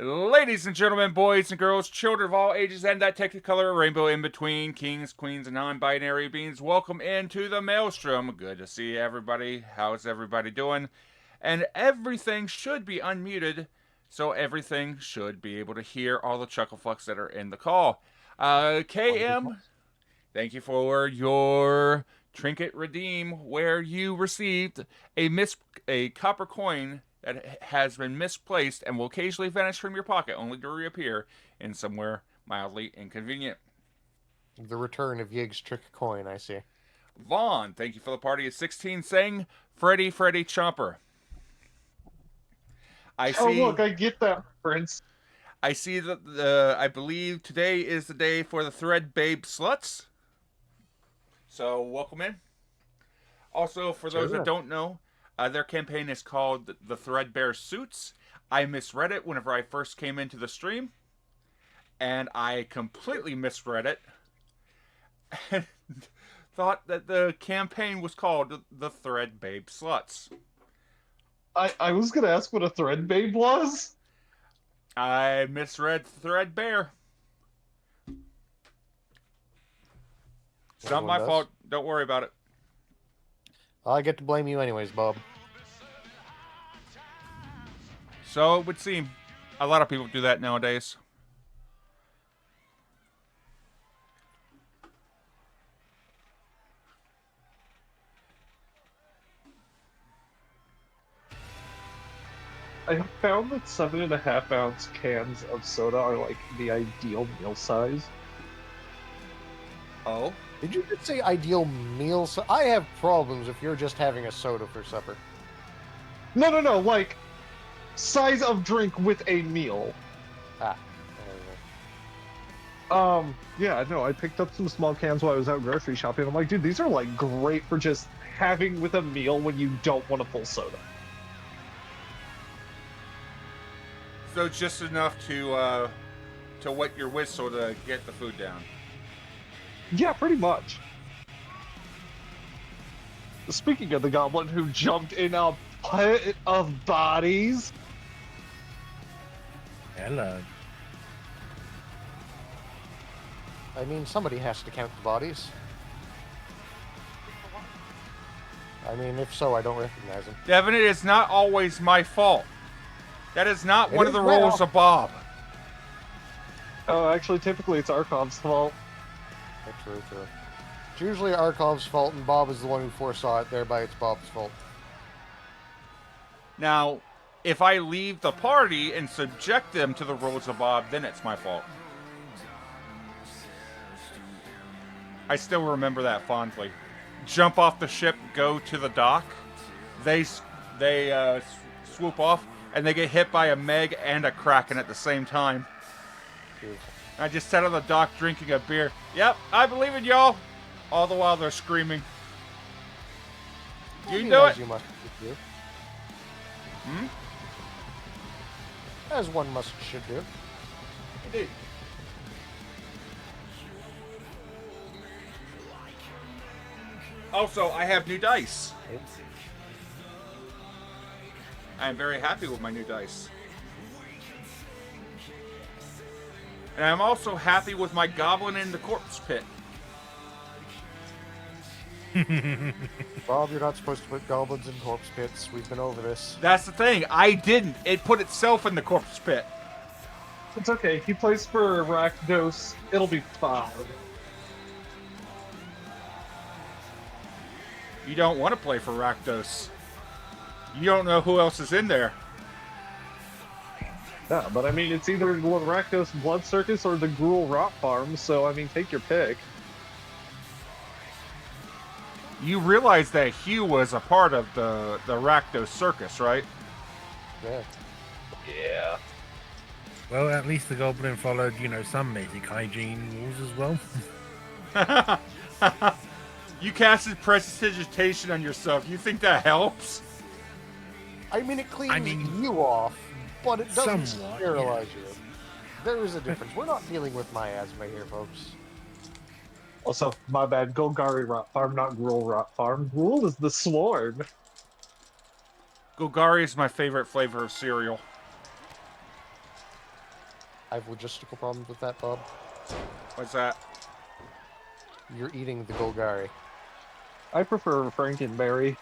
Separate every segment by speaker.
Speaker 1: Ladies and gentlemen, boys and girls, children of all ages, and that technicolor rainbow in between, kings, queens, and non-binary beings, welcome into the Maelstrom. Good to see everybody. How's everybody doing? And everything should be unmuted, so everything should be able to hear all the chucklefucks that are in the call. KM, thank you for your trinket redeem, where you received a copper coin that has been misplaced and will occasionally vanish from your pocket, only to reappear in somewhere mildly inconvenient.
Speaker 2: The return of Yig's trick coin, I see.
Speaker 1: Vaughn, thank you for the party at 16, saying Freddy Chomper. I see.
Speaker 3: Oh, look, I get that reference.
Speaker 1: I see that I believe today is the day for the Thread Babe Sluts. So, welcome in. Also, for those that don't know, their campaign is called the Threadbare Suits. I misread it whenever I first came into the stream, and I completely misread it, and thought that the campaign was called the Thread Babe Sluts.
Speaker 3: I was gonna ask what a thread babe was.
Speaker 1: I misread Threadbare. It's not my fault. Don't worry about it.
Speaker 2: I get to blame you anyways, Bob.
Speaker 1: So it would seem. A lot of people do that nowadays.
Speaker 3: I found that 7.5-ounce cans of soda are like the ideal meal size.
Speaker 1: Oh?
Speaker 2: Did you just say ideal meal? I have problems if you're just having a soda for supper.
Speaker 3: No, like size of drink with a meal. Yeah, no, I picked up some small cans while I was out grocery shopping. I'm like, dude, these are like great for just having with a meal when you don't want a full soda.
Speaker 1: So just enough to wet your whistle to get the food down.
Speaker 3: Yeah, pretty much. Speaking of the goblin who jumped in a pit of bodies.
Speaker 4: Hello.
Speaker 2: I mean, somebody has to count the bodies. I mean, if so, I don't recognize them.
Speaker 1: Devin, it is not always my fault. That is not one of the rules of Bob.
Speaker 3: Oh, actually, typically it's Arkov's fault.
Speaker 2: True. It's usually Arkov's fault, and Bob is the one who foresaw it, thereby it's Bob's fault.
Speaker 1: Now, if I leave the party and subject them to the rules of Bob, then it's my fault. I still remember that fondly. Jump off the ship, go to the dock. They swoop off, and they get hit by a Meg and a Kraken at the same time.
Speaker 2: Beautiful.
Speaker 1: I just sat on the dock drinking a beer. Yep, I believe in y'all. All the while they're screaming. You do it.
Speaker 2: You must
Speaker 1: Hmm?
Speaker 2: As one must should do.
Speaker 1: Indeed. Also, I have new dice. I am very happy with my new dice. And I'm also happy with my goblin in the corpse pit.
Speaker 2: Bob, you're not supposed to put goblins in corpse pits. We've been over this.
Speaker 1: That's the thing. I didn't. It put itself in the corpse pit.
Speaker 3: It's okay. He plays for Rakdos. It'll be fine.
Speaker 1: You don't want to play for Rakdos. You don't know who else is in there.
Speaker 3: Yeah, but I mean, it's either the Rakdos Blood Circus or the Gruul Rot Farm, so I mean, take your pick.
Speaker 1: You realize that Hugh was a part of the Rakdos circus, right?
Speaker 2: Yeah.
Speaker 3: Yeah.
Speaker 4: Well, at least the goblin followed, some basic hygiene rules as well.
Speaker 1: You casted prestidigitation on yourself. You think that helps?
Speaker 2: I mean, it cleans you off, but it doesn't
Speaker 4: somewhat,
Speaker 2: sterilize you. There is a difference. We're not dealing with miasma here, folks.
Speaker 3: Also, my bad. Golgari Rot Farm, not Gruul Rot Farm. Gruul is the Swarm.
Speaker 1: Golgari is my favorite flavor of cereal.
Speaker 2: I have logistical problems with that, Bob.
Speaker 1: What's that?
Speaker 2: You're eating the Golgari.
Speaker 3: I prefer Frankenberry.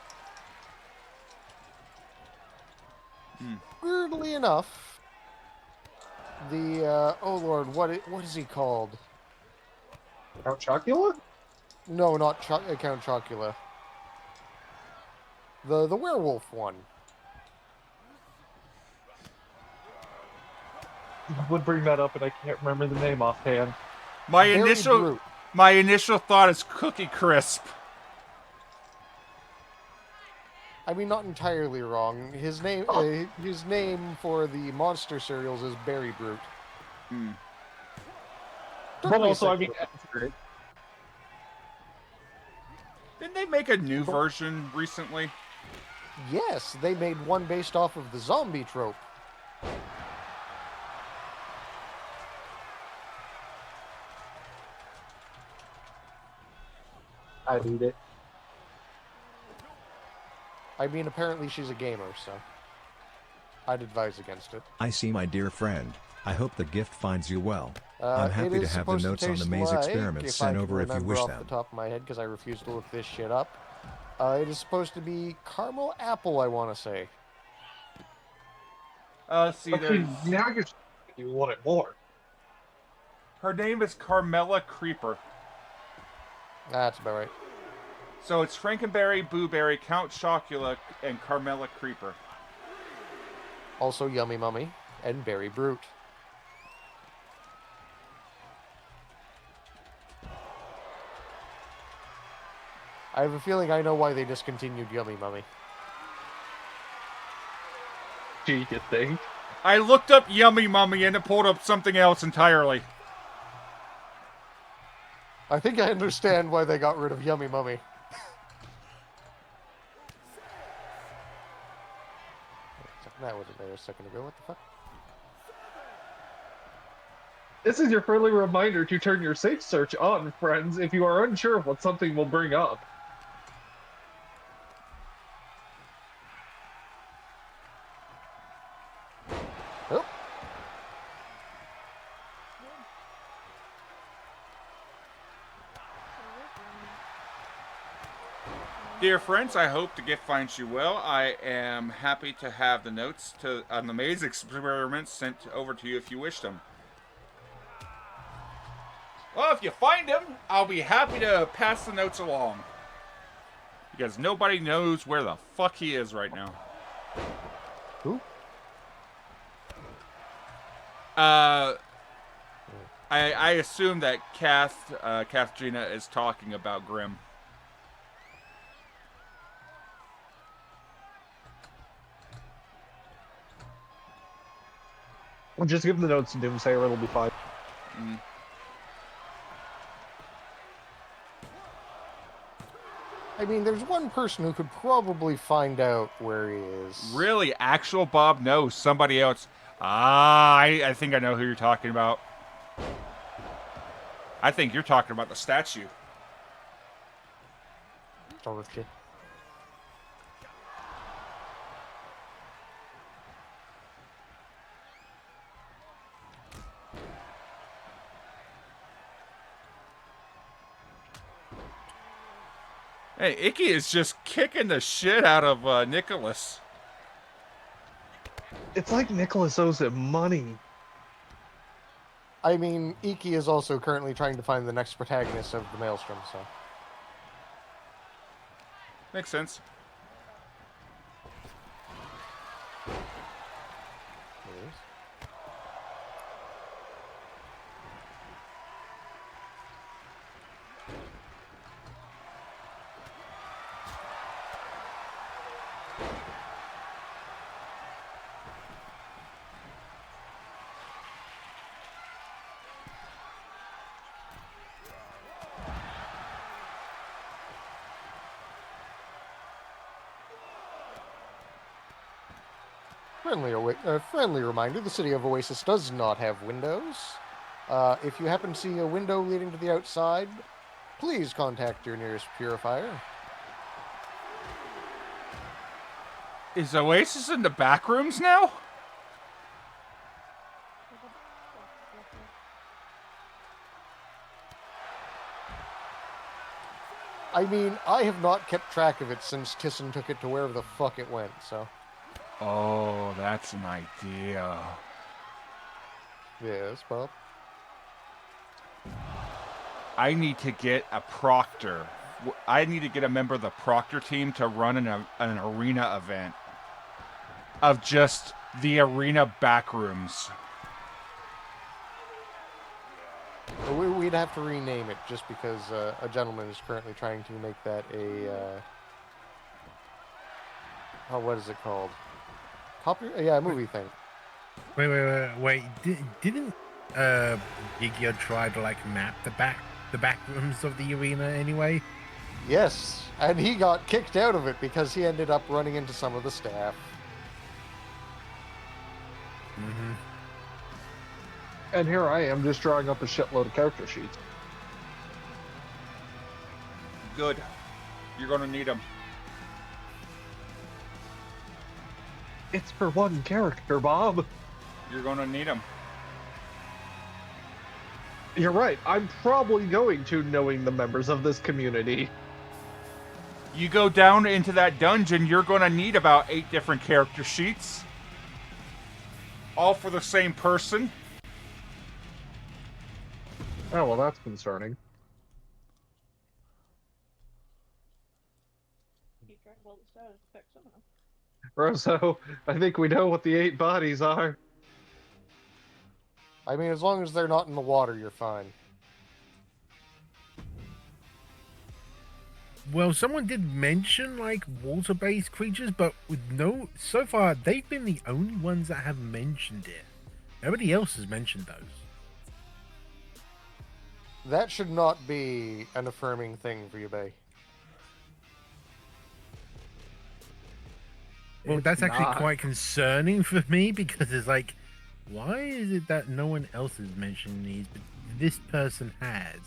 Speaker 2: Weirdly enough, the oh lord, what is he called?
Speaker 3: Count Chocula?
Speaker 2: No, not Count Chocula. The werewolf one.
Speaker 3: I would bring that up, and I can't remember the name offhand.
Speaker 1: My
Speaker 2: Very
Speaker 1: initial
Speaker 2: brute.
Speaker 1: my initial thought is Cookie Crisp.
Speaker 2: I mean, not entirely wrong. His name for the monster cereals is Berry Brute.
Speaker 3: But also, I mean,
Speaker 1: Didn't they make a new version recently?
Speaker 2: Yes, they made one based off of the zombie trope.
Speaker 3: I need it.
Speaker 2: I mean, apparently she's a gamer, so I'd advise against it.
Speaker 5: I see, my dear friend. I hope the gift finds you well. I'm
Speaker 2: It
Speaker 5: happy to
Speaker 2: is
Speaker 5: have the
Speaker 2: supposed
Speaker 5: notes on the
Speaker 2: taste
Speaker 5: maze
Speaker 2: like,
Speaker 5: experiments
Speaker 2: if I
Speaker 5: sent
Speaker 2: can
Speaker 5: over if you
Speaker 2: remember
Speaker 5: wish
Speaker 2: off
Speaker 5: them.
Speaker 2: the top of my head, because I refuse to look this shit up. It is supposed to be caramel apple, I want to say.
Speaker 1: See, there's...
Speaker 3: Now you want it more.
Speaker 1: Her name is Carmela Creeper.
Speaker 2: That's about right.
Speaker 1: So it's Frankenberry, Booberry, Count Chocula, and Carmela Creeper.
Speaker 2: Also Yummy Mummy and Berry Brute. I have a feeling I know why they discontinued Yummy Mummy.
Speaker 3: Do you think?
Speaker 1: I looked up Yummy Mummy and it pulled up something else entirely.
Speaker 2: I think I understand why they got rid of Yummy Mummy. That wasn't there a second ago. What the fuck?
Speaker 3: This is your friendly reminder to turn your safe search on, friends, if you are unsure of what something will bring up.
Speaker 2: Oh.
Speaker 1: Dear friends, I hope the gift finds you well. I am happy to have the notes on the maze experiments sent over to you if you wish them. Well, if you find him, I'll be happy to pass the notes along. Because nobody knows where the fuck he is right now.
Speaker 2: Who?
Speaker 1: I assume that Kath Gina is talking about Grim.
Speaker 3: Well, just give the notes to Doomsayer, it'll be fine.
Speaker 1: Mm.
Speaker 2: mean, there's one person who could probably find out where he is.
Speaker 1: Really? Actual Bob? No, somebody else. Ah, I think I know who you're talking about. I think you're talking about the statue.
Speaker 2: Torture.
Speaker 1: Hey, Icky is just kicking the shit out of Nicholas.
Speaker 3: It's like Nicholas owes him money.
Speaker 2: I mean, Iki is also currently trying to find the next protagonist of the Maelstrom, so.
Speaker 1: Makes sense.
Speaker 2: Yes. Friendly reminder, the city of Oasis does not have windows. If you happen to see a window leading to the outside, please contact your nearest purifier.
Speaker 1: Is Oasis in the back rooms now?
Speaker 2: I mean, I have not kept track of it since Tisson took it to wherever the fuck it went, so.
Speaker 1: Oh, that's an idea.
Speaker 2: Yes, Bob.
Speaker 1: I need to get a proctor. I need to get a member of the proctor team to run an arena event of just the arena backrooms.
Speaker 2: We'd have to rename it just because a gentleman is currently trying to make that a. Oh, what is it called? Yeah, a movie thing.
Speaker 4: Wait. Didn't Gigio try to like map the back rooms of the arena anyway?
Speaker 2: Yes, and he got kicked out of it because he ended up running into some of the staff.
Speaker 4: Mm-hmm.
Speaker 3: And here I am just drawing up a shitload of character sheets.
Speaker 1: Good. You're gonna need them.
Speaker 3: It's for one character, Bob.
Speaker 1: You're gonna need them.
Speaker 3: You're right. I'm probably going to, knowing the members of this community.
Speaker 1: You go down into that dungeon, you're gonna need about 8 different character sheets. All for the same person.
Speaker 3: Oh, well, that's concerning. Rosso, I think we know what the 8 bodies are.
Speaker 2: I mean, as long as they're not in the water, you're fine.
Speaker 4: Well, someone did mention like water-based creatures, but with no, so far they've been the only ones that have mentioned it. Nobody else has mentioned those.
Speaker 2: That should not be an affirming thing for you, Bay.
Speaker 4: Well,
Speaker 3: It's
Speaker 4: that's actually
Speaker 3: not.
Speaker 4: quite concerning for me because it's like, why is it that no one else has mentioned these, but this person has?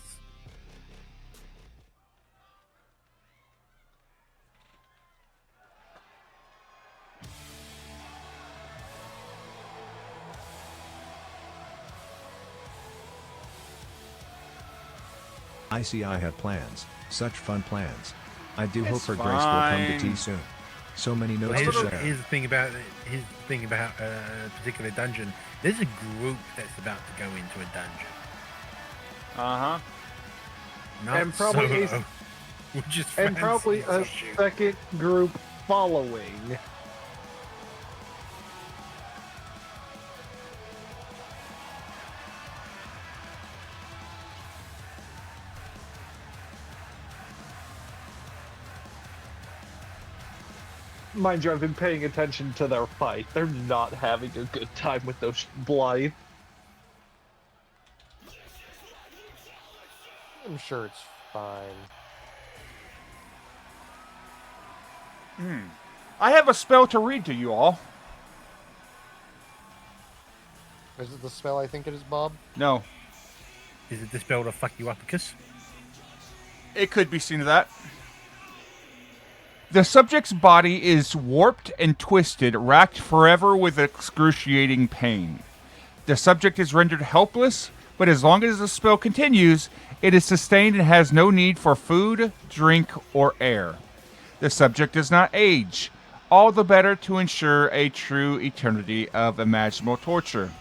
Speaker 5: I see I have plans. Such fun plans. I do hope
Speaker 1: It's
Speaker 5: her grace will come to tea
Speaker 1: fine.
Speaker 5: soon. So many
Speaker 4: Well,
Speaker 5: notes to share.
Speaker 4: here's the thing about a particular dungeon. There's a group that's about to go into a dungeon.
Speaker 1: Uh-huh.
Speaker 4: Not
Speaker 3: And probably
Speaker 4: solo, which is
Speaker 3: And probably a
Speaker 4: fancy.
Speaker 3: second group following. Mind you, I've been paying attention to their fight. They're not having a good time with those Blythe.
Speaker 2: I'm sure it's fine.
Speaker 1: I have a spell to read to you all.
Speaker 2: Is it the spell I think it is, Bob?
Speaker 1: No,
Speaker 4: Is it the spell to fuck you uppercuss?
Speaker 1: it could be seen as that. The subject's body is warped and twisted, racked forever with excruciating pain. The subject is rendered helpless, but as long as the spell continues, it is sustained and has no need for food, drink, or air. The subject does not age, all the better to ensure a true eternity of imaginable torture.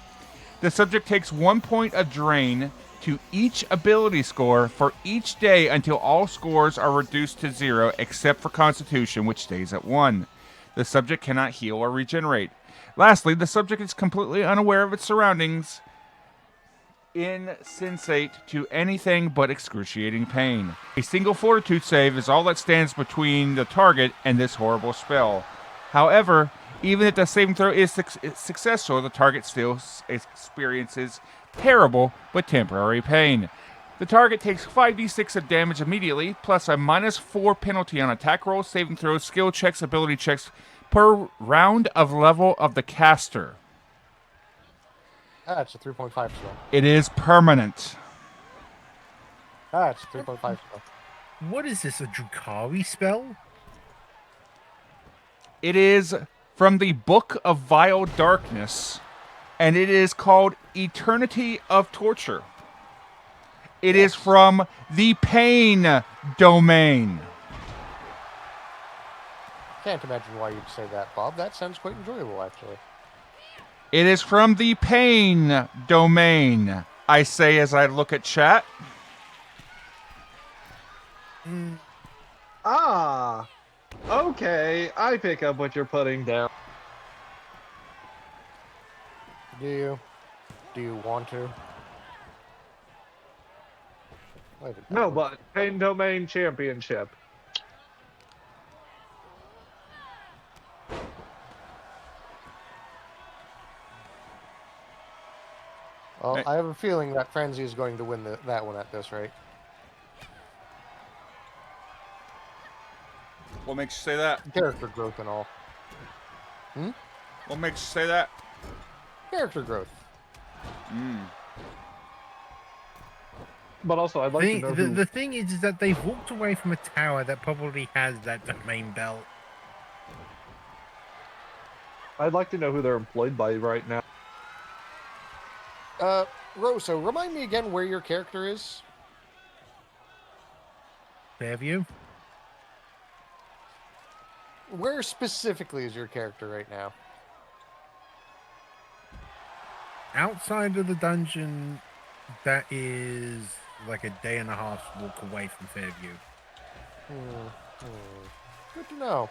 Speaker 1: The subject takes 1 point of drain to each ability score for each day until all scores are reduced to 0 except for Constitution, which stays at 1. The subject cannot heal or regenerate. Lastly, the subject is completely unaware of its surroundings, insensate to anything but excruciating pain. A single fortitude save is all that stands between the target and this horrible spell. However, even if the saving throw is successful, the target still experiences terrible but temporary pain. The target takes 5d6 of damage immediately, plus a -4 penalty on attack rolls, saving throws, skill checks, ability checks per round of level of the caster.
Speaker 2: Ah, it's a 3.5 spell.
Speaker 1: It is permanent.
Speaker 2: Ah, it's a 3.5 spell.
Speaker 4: What is this, a Drukari spell?
Speaker 1: It is from the Book of Vile Darkness, and it is called Eternity of Torture. It is from the Pain Domain.
Speaker 2: Can't imagine why you'd say that, Bob. That sounds quite enjoyable, actually.
Speaker 1: It is from the Pain Domain, I say as I look at chat.
Speaker 3: Ah, okay. I pick up what you're putting down.
Speaker 2: Do you? Do you want to? Wait,
Speaker 3: No, but Pain Domain Championship.
Speaker 2: Well, I have a feeling that Frenzy is going to win that one at this rate.
Speaker 1: What makes you say that?
Speaker 2: Character growth and all.
Speaker 1: What makes you say that?
Speaker 2: Character growth.
Speaker 3: But also, I'd like to know who...
Speaker 4: The thing is that they've walked away from a tower that probably has that domain belt.
Speaker 3: I'd like to know who they're employed by right now.
Speaker 2: Rosa, remind me again where your character is?
Speaker 4: Fairview?
Speaker 2: Where specifically is your character right now?
Speaker 4: Outside of the dungeon, that is like a day and a half walk away from Fairview.
Speaker 2: Good to know.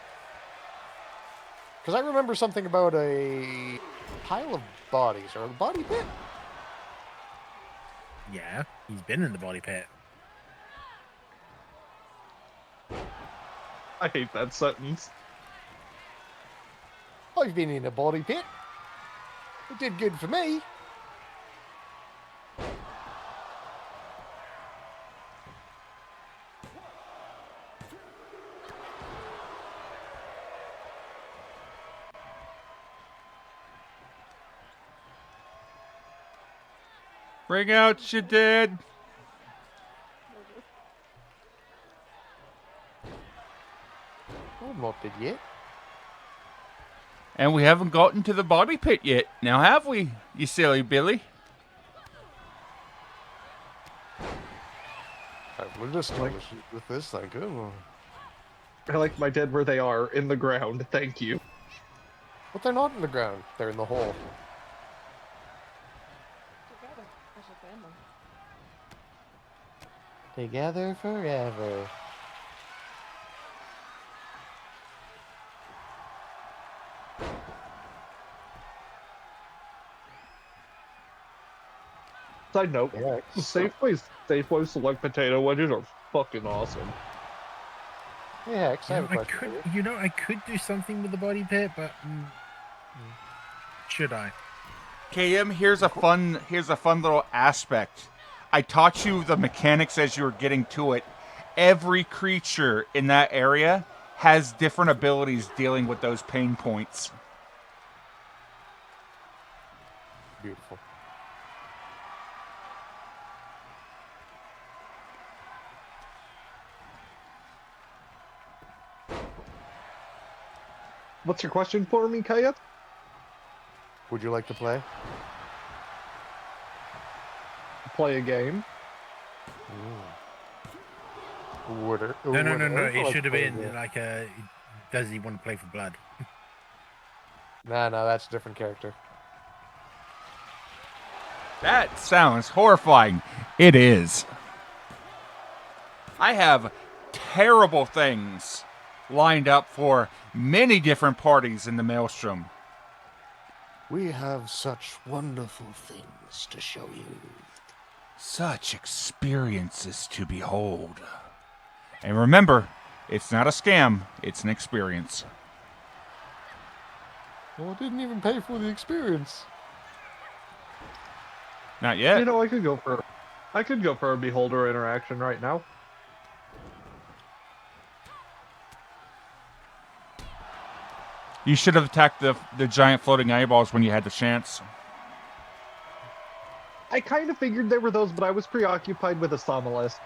Speaker 2: Because I remember something about a pile of bodies, or a body pit?
Speaker 4: Yeah, he's been in the body pit.
Speaker 3: I hate that sentence.
Speaker 2: I've been in a body pit. It did good for me.
Speaker 1: Bring out your dead.
Speaker 2: I'm not dead yet.
Speaker 1: And we haven't gotten to the body pit yet. Now have we, you silly Billy?
Speaker 2: I will just like with this, like, oh.
Speaker 3: I like my dead where they are, in the ground. Thank you.
Speaker 2: But they're not in the ground. They're in the hole.
Speaker 6: Together as a family.
Speaker 2: Together forever.
Speaker 3: Side note,
Speaker 2: Yeah.
Speaker 3: Safeway select potato wedges are fucking awesome.
Speaker 2: Hey, Hex, I have a question. for you.
Speaker 4: I could do something with the body pit, but should I?
Speaker 1: KM, here's a fun little aspect. I taught you the mechanics as you were getting to it. Every creature in that area has different abilities dealing with those pain points.
Speaker 2: Beautiful.
Speaker 3: What's your question for me, Kayat?
Speaker 2: Would you like to play?
Speaker 3: Play a game?
Speaker 2: No.
Speaker 4: No. It should have been like does he want to play for blood?
Speaker 2: No, that's a different character.
Speaker 1: That sounds horrifying. It is. I have terrible things lined up for many different parties in the Maelstrom.
Speaker 2: We have such wonderful things to show you.
Speaker 1: Such experiences to behold. And remember, it's not a scam, it's an experience.
Speaker 2: Well, I didn't even pay for the experience.
Speaker 1: Not yet.
Speaker 3: You know, I could go for a beholder interaction right now.
Speaker 1: You should have attacked the giant floating eyeballs when you had the chance.
Speaker 3: I kind of figured there were those, but I was preoccupied with a Somnolist.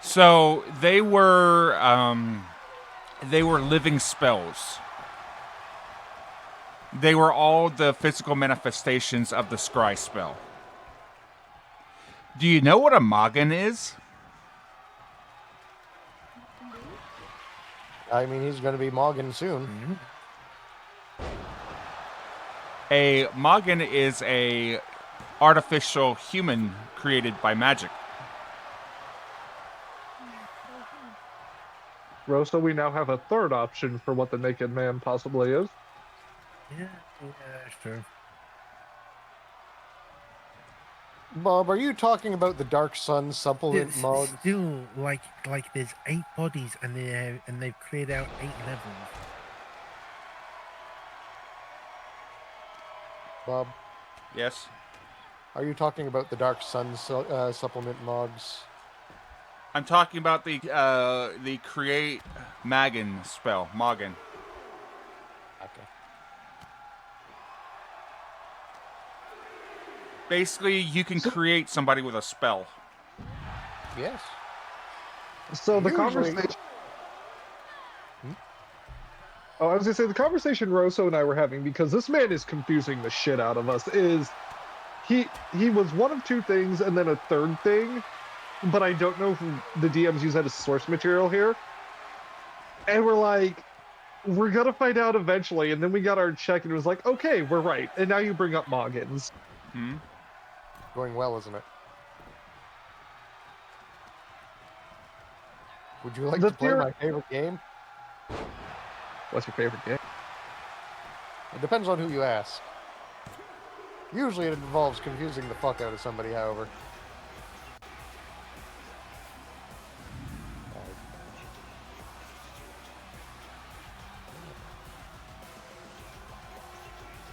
Speaker 1: So they were living spells. They were all the physical manifestations of the scry spell. Do you know what a Magan is?
Speaker 2: I mean, he's going to be Morgan soon.
Speaker 4: Mm-hmm.
Speaker 1: A Magan is a artificial human created by magic.
Speaker 3: Rosa, we now have a third option for what the Naked Man possibly is.
Speaker 4: Yeah, that's true.
Speaker 2: Bob, are you talking about the Dark Sun supplement
Speaker 4: It's
Speaker 2: mod?
Speaker 4: still like there's 8 bodies and they've cleared out 8 levels.
Speaker 2: Bob,
Speaker 1: Yes.
Speaker 2: are you talking about the Dark Sun supplement mods?
Speaker 1: I'm talking about the create Magan spell. Magan.
Speaker 2: Okay.
Speaker 1: Basically, you can create somebody with a spell.
Speaker 2: Yes.
Speaker 3: So the
Speaker 2: Usually-
Speaker 3: conversation. Oh, I was gonna say the conversation Rosso and I were having, because this man is confusing the shit out of us. Is he was one of 2 things and then a third thing, but I don't know if the DMs use that as source material here. And we're like, we're gonna find out eventually. And then we got our check and it was like, okay, we're right. And now you bring up Moggins.
Speaker 2: Going well, isn't it? Would you like
Speaker 3: The
Speaker 2: to play
Speaker 3: theory-
Speaker 2: my favorite game?
Speaker 3: What's your favorite game?
Speaker 2: It depends on who you ask. Usually it involves confusing the fuck out of somebody, however.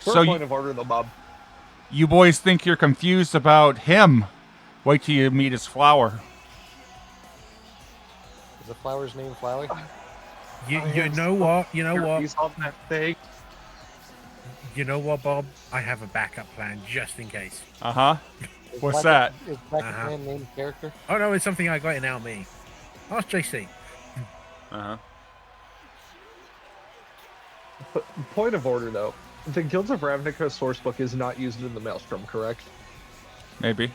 Speaker 3: Third
Speaker 1: So
Speaker 3: point
Speaker 1: you,
Speaker 3: of order, though, Bob.
Speaker 1: you boys think you're confused about him. Wait till you meet his flower.
Speaker 2: Is the flower's name Flowey?
Speaker 4: You know what? You know what?
Speaker 3: He's on that thing.
Speaker 4: You know what, Bob? I have a backup plan just in case.
Speaker 1: Uh-huh. What's that?
Speaker 2: Is Black
Speaker 4: Uh-huh.
Speaker 2: Man named character?
Speaker 4: Oh no, it's something I got in LME. Ask JC.
Speaker 1: Uh-huh.
Speaker 3: Point of order, though. The Guilds of Ravnica sourcebook is not used in the Maelstrom, correct?
Speaker 1: Maybe.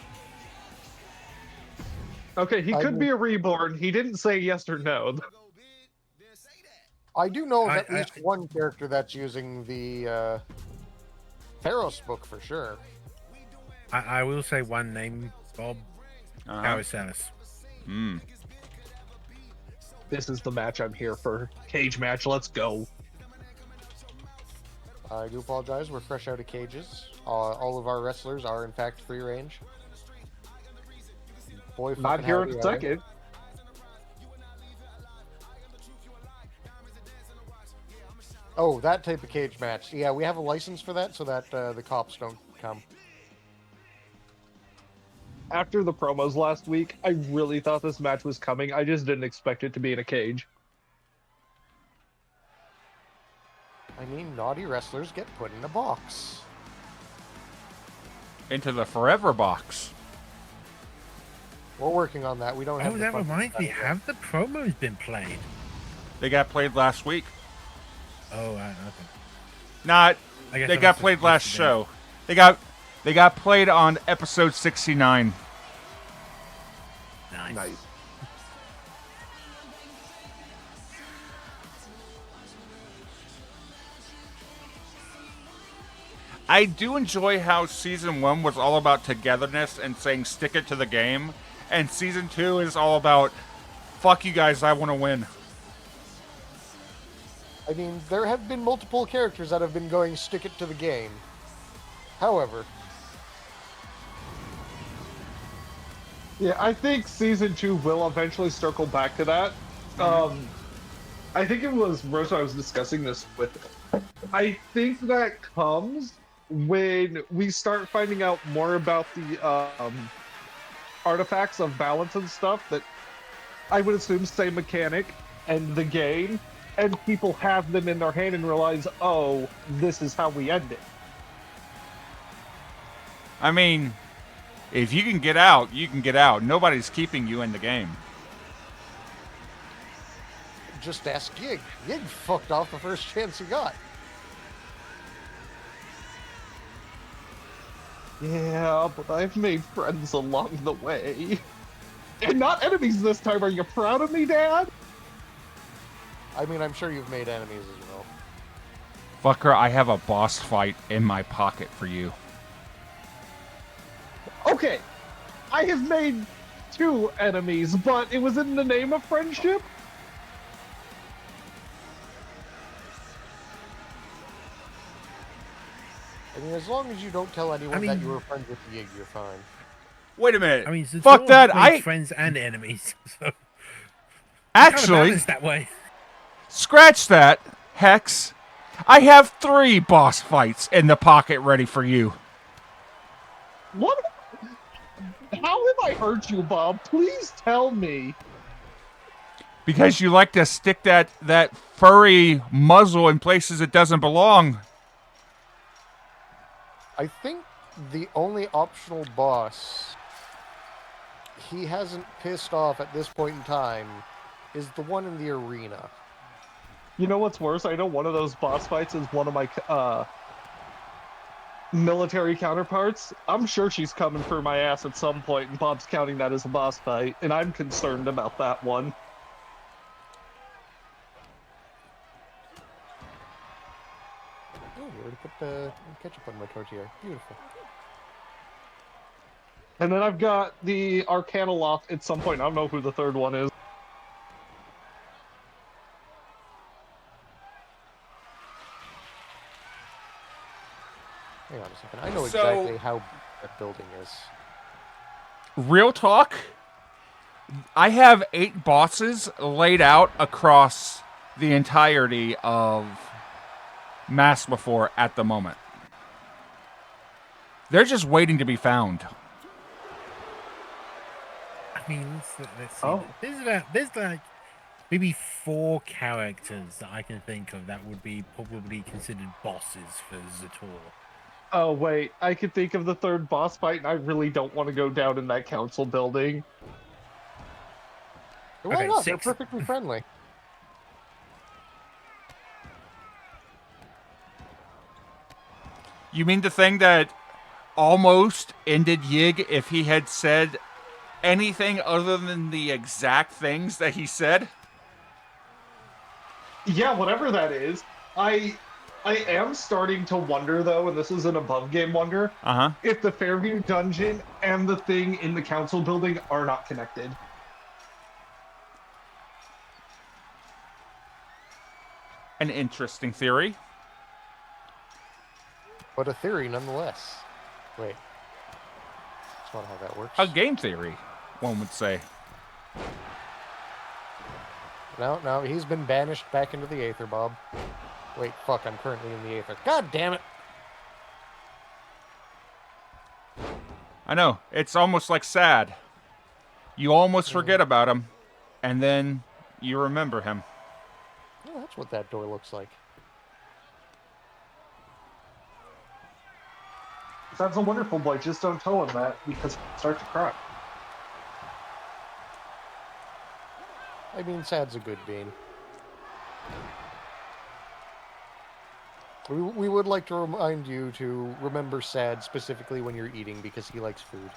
Speaker 3: Okay, he
Speaker 2: I
Speaker 3: could
Speaker 2: would-
Speaker 3: be a reborn. He didn't say yes or no.
Speaker 2: I do know of
Speaker 4: I-
Speaker 2: at least one character that's using the Theros book for sure.
Speaker 4: I will say one name, Bob.
Speaker 1: Uh-huh.
Speaker 4: Paracelsus.
Speaker 3: This is the match I'm here for. Cage match, let's go.
Speaker 2: I do apologize, we're fresh out of cages. All of our wrestlers are in fact free range. Boy,
Speaker 3: Not
Speaker 2: fucking
Speaker 3: here in
Speaker 2: howdy,
Speaker 3: a
Speaker 2: are
Speaker 3: second.
Speaker 2: Oh, that type of cage match. Yeah, we have a license for that so that the cops don't come.
Speaker 3: After the promos last week, I really thought this match was coming. I just didn't expect it to be in a cage.
Speaker 2: I mean, naughty wrestlers get put in a box.
Speaker 1: Into the forever box.
Speaker 2: We're working on that. We don't have
Speaker 4: Oh,
Speaker 2: the
Speaker 4: that
Speaker 2: funds
Speaker 4: reminds
Speaker 2: for
Speaker 4: me.
Speaker 2: that yet.
Speaker 4: Have the promos been played?
Speaker 1: They got played last week.
Speaker 4: Oh, okay.
Speaker 1: Not.
Speaker 4: I guess
Speaker 1: They
Speaker 4: I
Speaker 1: got
Speaker 4: must have
Speaker 1: played last
Speaker 4: missed it
Speaker 1: show. They got played on episode 69.
Speaker 4: then. Nice.
Speaker 3: Nice.
Speaker 1: I do enjoy how season 1 was all about togetherness and saying stick it to the game, and season 2 is all about fuck you guys, I want to win.
Speaker 2: I mean, there have been multiple characters that have been going stick it to the game. However,
Speaker 3: Yeah, I think season 2 will eventually circle back to that. I think it was Rosa I was discussing this with. I think that comes when we start finding out more about the artifacts of balance and stuff that I would assume same mechanic and the game, and people have them in their hand and realize, oh, this is how we end it.
Speaker 1: I mean, if you can get out, you can get out. Nobody's keeping you in the game.
Speaker 2: just ask Yig. Yig fucked off the first chance he got.
Speaker 3: Yeah, but I've made friends along the way. And not enemies this time. Are you proud of me, Dad?
Speaker 2: I mean, I'm sure you've made enemies as well.
Speaker 1: Fucker, I have a boss fight in my pocket for you.
Speaker 3: Okay, I have made 2 enemies, but it was in the name of friendship.
Speaker 2: I mean, as long as you don't tell anyone
Speaker 4: I
Speaker 2: that
Speaker 4: mean-
Speaker 2: you were friends with Yig, you're fine.
Speaker 1: Wait a minute.
Speaker 4: I mean, the
Speaker 1: Fuck
Speaker 4: dwarves
Speaker 1: that.
Speaker 4: make friends and enemies. So
Speaker 1: Actually,
Speaker 4: it's that way.
Speaker 1: scratch that, Hex. I have 3 boss fights in the pocket ready for you.
Speaker 3: What? How have I hurt you, Bob? Please tell me.
Speaker 1: Because you like to stick that furry muzzle in places it doesn't belong.
Speaker 2: I think the only optional boss he hasn't pissed off at this point in time is the one in the arena.
Speaker 3: You know what's worse? I know one of those boss fights is one of my military counterparts. I'm sure she's coming for my ass at some point, and Bob's counting that as a boss fight, and I'm concerned about that one.
Speaker 2: Oh, you already put the ketchup on my tortilla. Beautiful.
Speaker 3: And then I've got the Arcana Loft at some point. I don't know who the third one is.
Speaker 2: Hang on a second. I know
Speaker 1: So-
Speaker 2: exactly how that building is.
Speaker 1: Real talk, I have 8 bosses laid out across the entirety of Mass before at the moment. They're just waiting to be found.
Speaker 4: I mean, let's see.
Speaker 3: Oh.
Speaker 4: There's like maybe 4 characters that I can think of that would be probably considered bosses for Zator.
Speaker 3: Oh, wait. I could think of the third boss fight, and I really don't want to go down in that council building.
Speaker 2: Why
Speaker 4: Okay,
Speaker 2: not?
Speaker 4: 6.
Speaker 2: They're perfectly friendly.
Speaker 1: You mean the thing that almost ended Yig if he had said anything other than the exact things that he said?
Speaker 3: Yeah, whatever that is. I am starting to wonder, though, and this is an above game wonder,
Speaker 1: Uh-huh.
Speaker 3: if the Fairview dungeon and the thing in the council building are not connected.
Speaker 1: An interesting theory.
Speaker 2: But a theory nonetheless. Wait. That's not how that works.
Speaker 1: A game theory, one would say.
Speaker 2: No, he's been banished back into the Aether, Bob. Wait, fuck, I'm currently in the Aether. God damn it!
Speaker 1: I know. It's almost like sad. You almost forget about him, and then you remember him.
Speaker 2: Oh, that's what that door looks like.
Speaker 3: That's a wonderful boy. Just don't tell him that because he'll start to cry.
Speaker 2: I mean, Sad's a good bean. We would like to remind you to remember Sad specifically when you're eating because he likes food.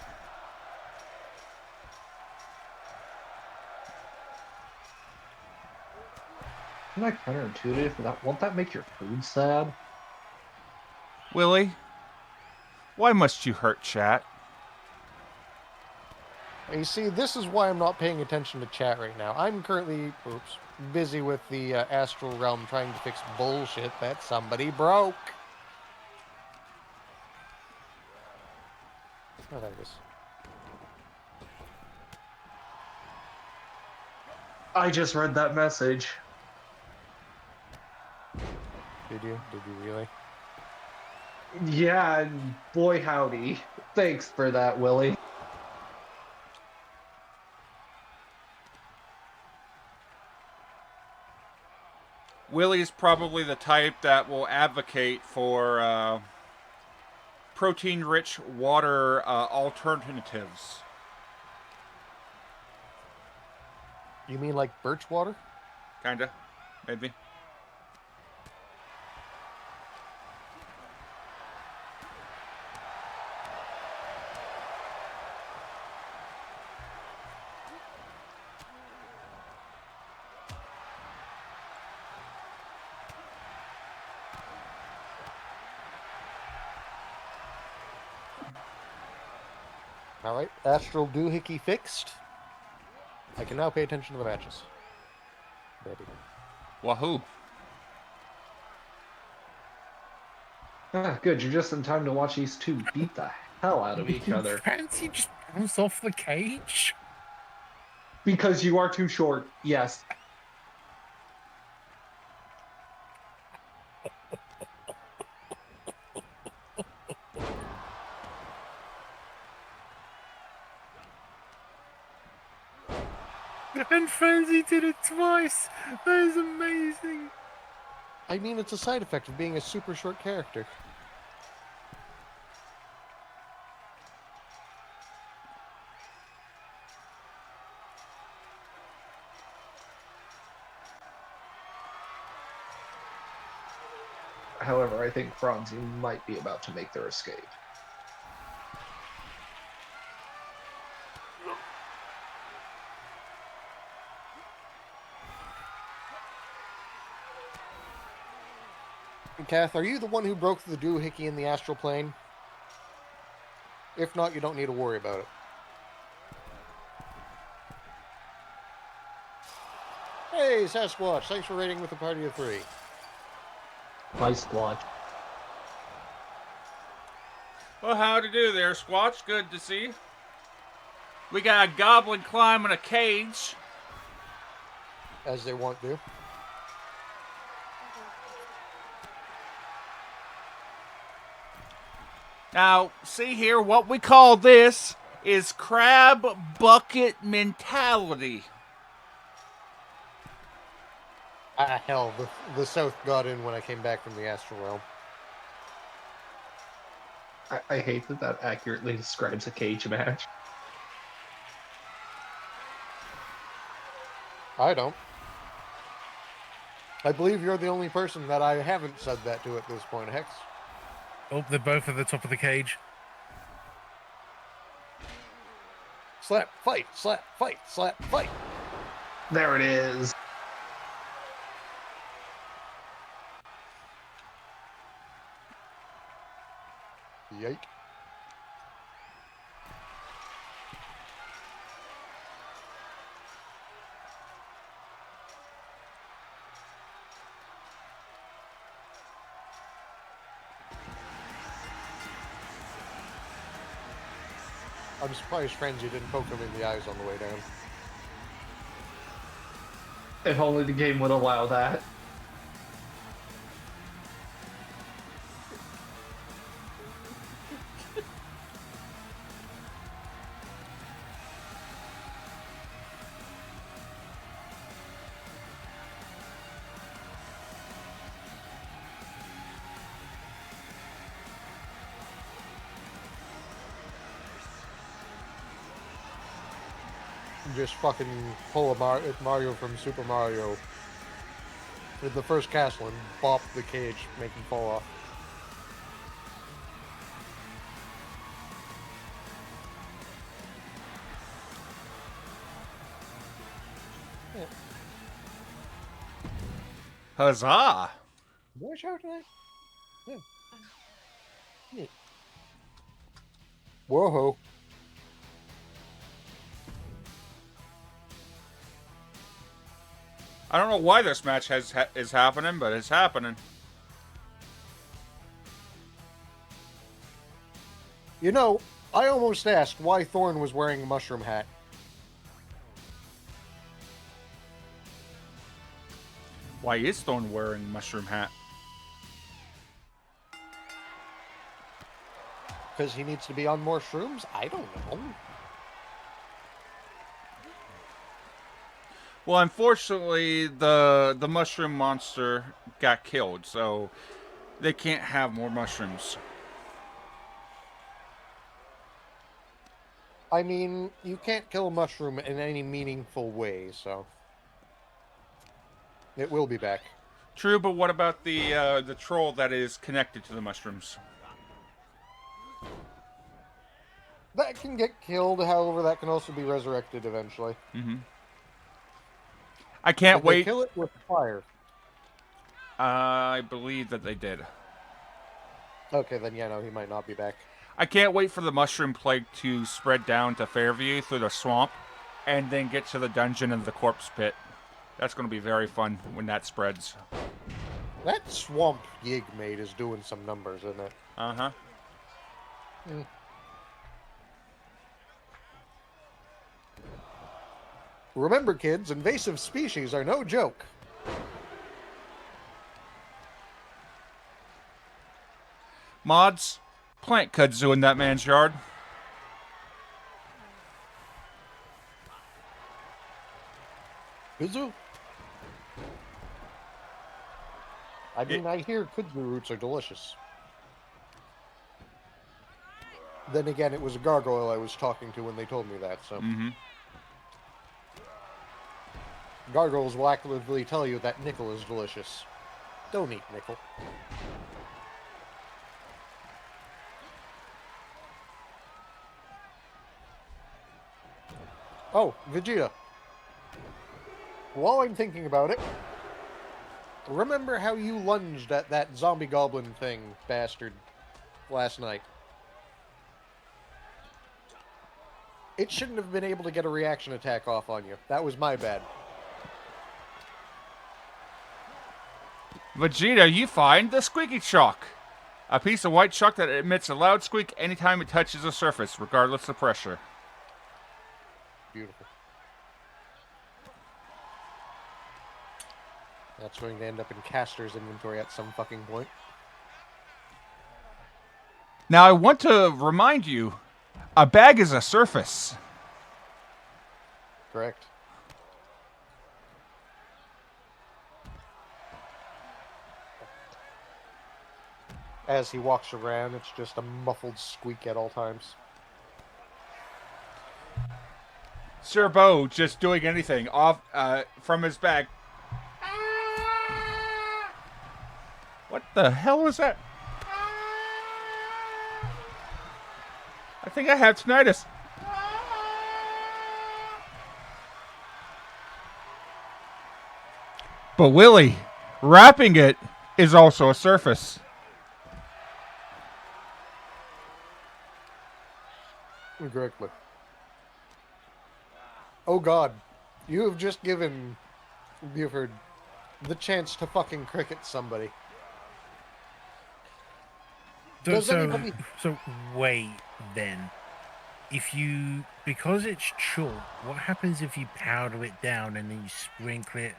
Speaker 3: Isn't that counterintuitive? Won't that make your food sad?
Speaker 1: Willie, why must you hurt chat?
Speaker 2: You see, this is why I'm not paying attention to chat right now. I'm currently, busy with the astral realm trying to fix bullshit that somebody broke. Oh, there it is.
Speaker 3: I just read that message.
Speaker 2: Did you? Did you really?
Speaker 3: Yeah, and boy howdy. Thanks for that, Willie.
Speaker 1: Willie's probably the type that will advocate for protein-rich water alternatives.
Speaker 2: You mean like birch water?
Speaker 1: Kinda, maybe.
Speaker 2: Alright, astral doohickey fixed. I can now pay attention to the matches. Baby.
Speaker 1: Wahoo.
Speaker 3: Ah, good. You're just in time to watch these two beat the hell out of each other.
Speaker 4: Fancy just bounce off the cage?
Speaker 3: Because you are too short, yes.
Speaker 4: And Fancy did it twice! That is amazing!
Speaker 2: I mean, it's a side effect of being a super short character.
Speaker 3: However, I think Franzi might be about to make their escape.
Speaker 2: Kath, are you the one who broke the doohickey in the astral plane? If not, you don't need to worry about it. Hey, Sasquatch, thanks for raiding with a party of 3.
Speaker 3: Nice squad.
Speaker 1: Well, how to do there, Squatch? Good to see. We got a goblin climbing a cage.
Speaker 2: As they want to.
Speaker 1: Now, see here, what we call this is crab bucket mentality.
Speaker 2: Ah, hell, the South got in when I came back from the astral realm.
Speaker 3: I hate that that accurately describes a cage match.
Speaker 2: I don't. I believe you're the only person that I haven't said that to at this point, Hex.
Speaker 4: Oh, they're both at the top of the cage.
Speaker 2: Slap, fight, slap, fight, slap, fight.
Speaker 3: There it is.
Speaker 2: Yike. I'm surprised Frenzy didn't poke him in the eyes on the way down.
Speaker 3: If only the game would allow that.
Speaker 2: just fucking pull a Mario from Super Mario in the first castle and bop the cage, make him fall off. Yeah.
Speaker 1: Huzzah!
Speaker 2: More show tonight? Yeah. Neat. Whoa-ho.
Speaker 1: I don't know why this match is happening, but it's happening.
Speaker 2: You know, I almost asked why Thorn was wearing a mushroom hat.
Speaker 1: Why is Thorn wearing a mushroom hat?
Speaker 2: Because he needs to be on more shrooms? I don't know.
Speaker 1: Well, unfortunately, the mushroom monster got killed, so they can't have more mushrooms.
Speaker 2: I mean, you can't kill a mushroom in any meaningful way, so... It will be back.
Speaker 1: True, but what about the troll that is connected to the mushrooms?
Speaker 2: That can get killed, however, that can also be resurrected eventually.
Speaker 1: Mm-hmm. I can't
Speaker 2: Did they
Speaker 1: wait.
Speaker 2: kill it with fire?
Speaker 1: I believe that they did.
Speaker 2: Okay, then yeah, no, he might not be back.
Speaker 1: I can't wait for the mushroom plague to spread down to Fairview through the swamp, and then get to the dungeon and the corpse pit. That's going to be very fun when that spreads.
Speaker 2: That swamp Yig made is doing some numbers, isn't it?
Speaker 1: Uh-huh.
Speaker 2: Remember, kids, invasive species are no joke.
Speaker 1: Mods, plant kudzu in that man's yard.
Speaker 2: Kudzu? I mean, I hear kudzu roots are delicious. Then again, it was a gargoyle I was talking to when they told me that, so...
Speaker 1: Mm-hmm.
Speaker 2: Gargoyles will actively tell you that nickel is delicious. Don't eat nickel. Oh, Vegeta. While I'm thinking about it, remember how you lunged at that zombie goblin thing, bastard, last night? It shouldn't have been able to get a reaction attack off on you. That was my bad.
Speaker 1: Vegeta, you find the squeaky chalk. A piece of white chalk that emits a loud squeak anytime it touches a surface, regardless of pressure.
Speaker 2: Beautiful. That's going to end up in Caster's inventory at some fucking point.
Speaker 1: Now, I want to remind you, a bag is a surface.
Speaker 2: Correct. As he walks around, it's just a muffled squeak at all times.
Speaker 1: Sir Bo just doing anything off from his bag. What the hell was that? I think I have tinnitus. But Willie, wrapping it is also a surface.
Speaker 2: Correctly. Oh god, you have just given Buford the chance to fucking cricket somebody.
Speaker 4: So wait then. If you, because it's chalk, what happens if you powder it down and then you sprinkle it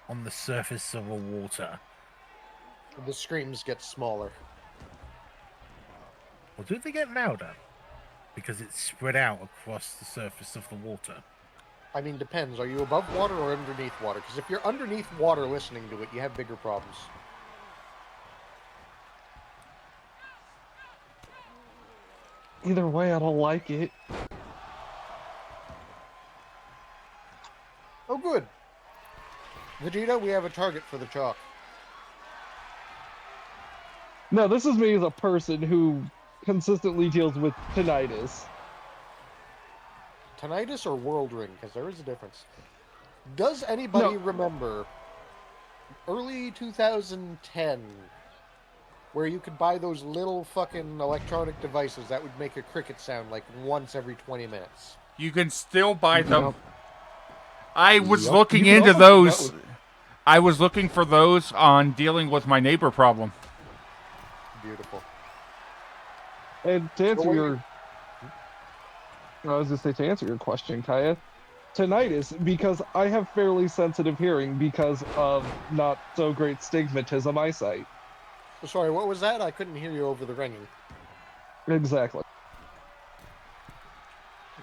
Speaker 4: on the surface of a water?
Speaker 2: The screams get smaller.
Speaker 4: Or do they get louder? Because it's spread out across the surface of the water.
Speaker 2: I mean, depends. Are you above water or underneath water? Because if you're underneath water listening to it, you have bigger problems.
Speaker 3: Either way, I don't like it.
Speaker 2: Vegeta, we have a target for the chalk.
Speaker 3: No, this is me as a person who consistently deals with tinnitus.
Speaker 2: Tinnitus or World Ring? Because there is a difference. Does anybody
Speaker 3: No.
Speaker 2: remember early 2010 where you could buy those little fucking electronic devices that would make a cricket sound like once every 20 minutes?
Speaker 1: You can still buy them.
Speaker 3: Yep.
Speaker 1: I was
Speaker 3: Yep.
Speaker 1: looking
Speaker 3: You can
Speaker 1: into
Speaker 3: also do
Speaker 1: those.
Speaker 3: that
Speaker 1: I was looking for those on dealing with my neighbor problem.
Speaker 2: Beautiful.
Speaker 3: And to answer
Speaker 2: So what
Speaker 3: your, I was gonna say to answer your question, Kaya, tinnitus, because I have fairly sensitive hearing because of not so great stigmatism eyesight.
Speaker 2: Sorry, what was that? I couldn't hear you over the ringing.
Speaker 3: Exactly.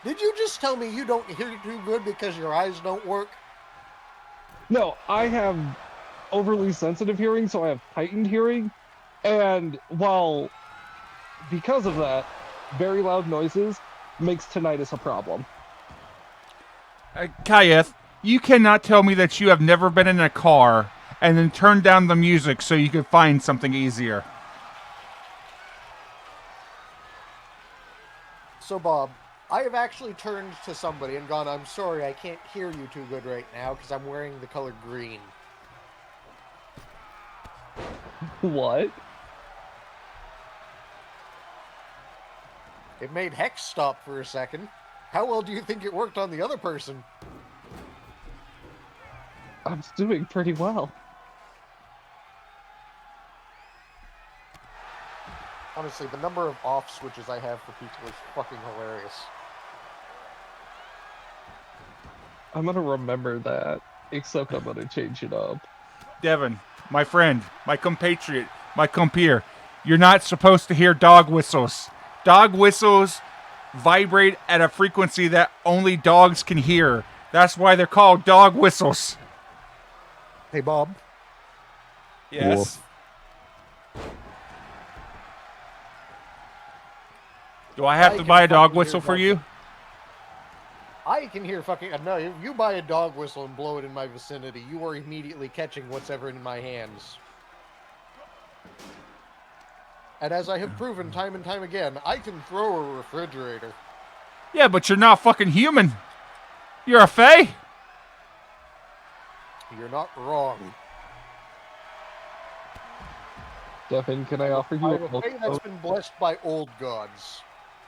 Speaker 2: Did you just tell me you don't hear too good because your eyes don't work?
Speaker 3: No, I have overly sensitive hearing, so I have heightened hearing, and because of that, very loud noises makes tinnitus a problem.
Speaker 1: Kayeth, you cannot tell me that you have never been in a car and then turned down the music so you could find something easier.
Speaker 2: So, Bob, I have actually turned to somebody and gone, I'm sorry, I can't hear you too good right now because I'm wearing the color green.
Speaker 3: What?
Speaker 2: It made Hex stop for a second. How well do you think it worked on the other person?
Speaker 3: I'm doing pretty well.
Speaker 2: Honestly, the number of off switches I have for people is fucking hilarious.
Speaker 3: I'm gonna remember that, except I'm gonna change it up.
Speaker 1: Devin, my friend, my compatriot, my compeer, you're not supposed to hear dog whistles. Dog whistles vibrate at a frequency that only dogs can hear. That's why they're called dog whistles.
Speaker 2: Hey, Bob.
Speaker 1: Yes. Do I have to buy a dog whistle for you?
Speaker 2: I can hear fucking... No, if you buy a dog whistle and blow it in my vicinity, you are immediately catching what's ever in my hands. And as I have proven time and time again, I can throw a refrigerator.
Speaker 1: Yeah, but you're not fucking human. You're a fae.
Speaker 2: You're not wrong.
Speaker 3: Devin, can I offer you
Speaker 2: I'm
Speaker 3: a
Speaker 2: a fae that's been blessed by old gods,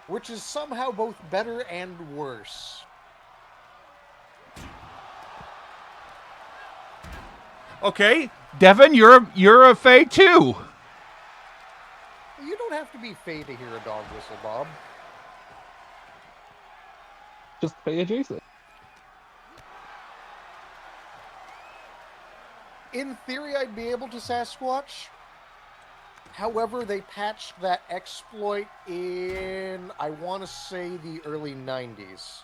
Speaker 2: which is somehow both better and worse.
Speaker 1: Okay, Devin, you're a fae too.
Speaker 2: You don't have to be fae to hear a dog whistle, Bob.
Speaker 3: just pay adjacent?
Speaker 2: In theory, I'd be able to Sasquatch. However, they patched that exploit in, I want to say, the early 90s.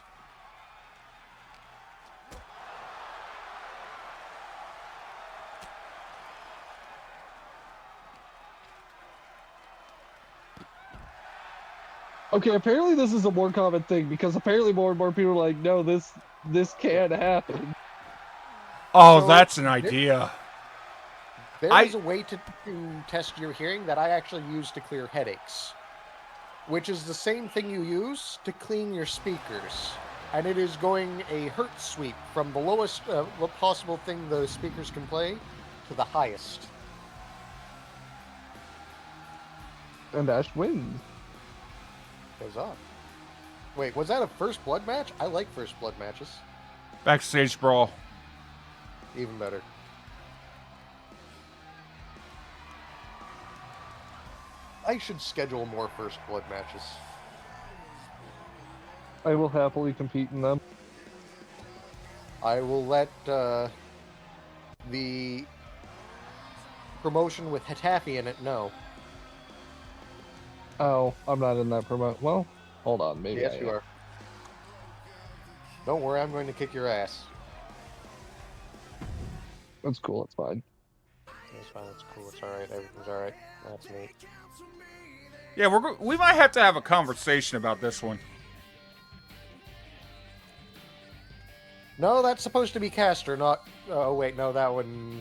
Speaker 3: Okay, apparently this is a more common thing because apparently more and more people are like, no, this can happen.
Speaker 1: Oh,
Speaker 2: So,
Speaker 1: that's an idea.
Speaker 2: There is a way to test your hearing that I actually use to clear headaches, which is the same thing you use to clean your speakers. And it is going a hertz sweep from the lowest possible thing the speakers can play to the highest.
Speaker 3: And Ash wins.
Speaker 2: Goes on. Wait, was that a first blood match? I like first blood matches.
Speaker 1: Backstage brawl.
Speaker 2: Even better. I should schedule more first blood matches.
Speaker 3: I will happily compete in them.
Speaker 2: I will let the promotion with Hitafi in it know.
Speaker 3: Oh, I'm not in that promote. Well, hold on, maybe
Speaker 2: Yes,
Speaker 3: I
Speaker 2: you
Speaker 3: am.
Speaker 2: are. Don't worry, I'm going to kick your ass.
Speaker 3: That's cool, it's fine.
Speaker 2: It's fine, it's cool, it's alright, everything's alright. That's neat.
Speaker 1: Yeah, we might have to have a conversation about this one.
Speaker 2: No, that's supposed to be Caster, not... Oh, wait, no, that one...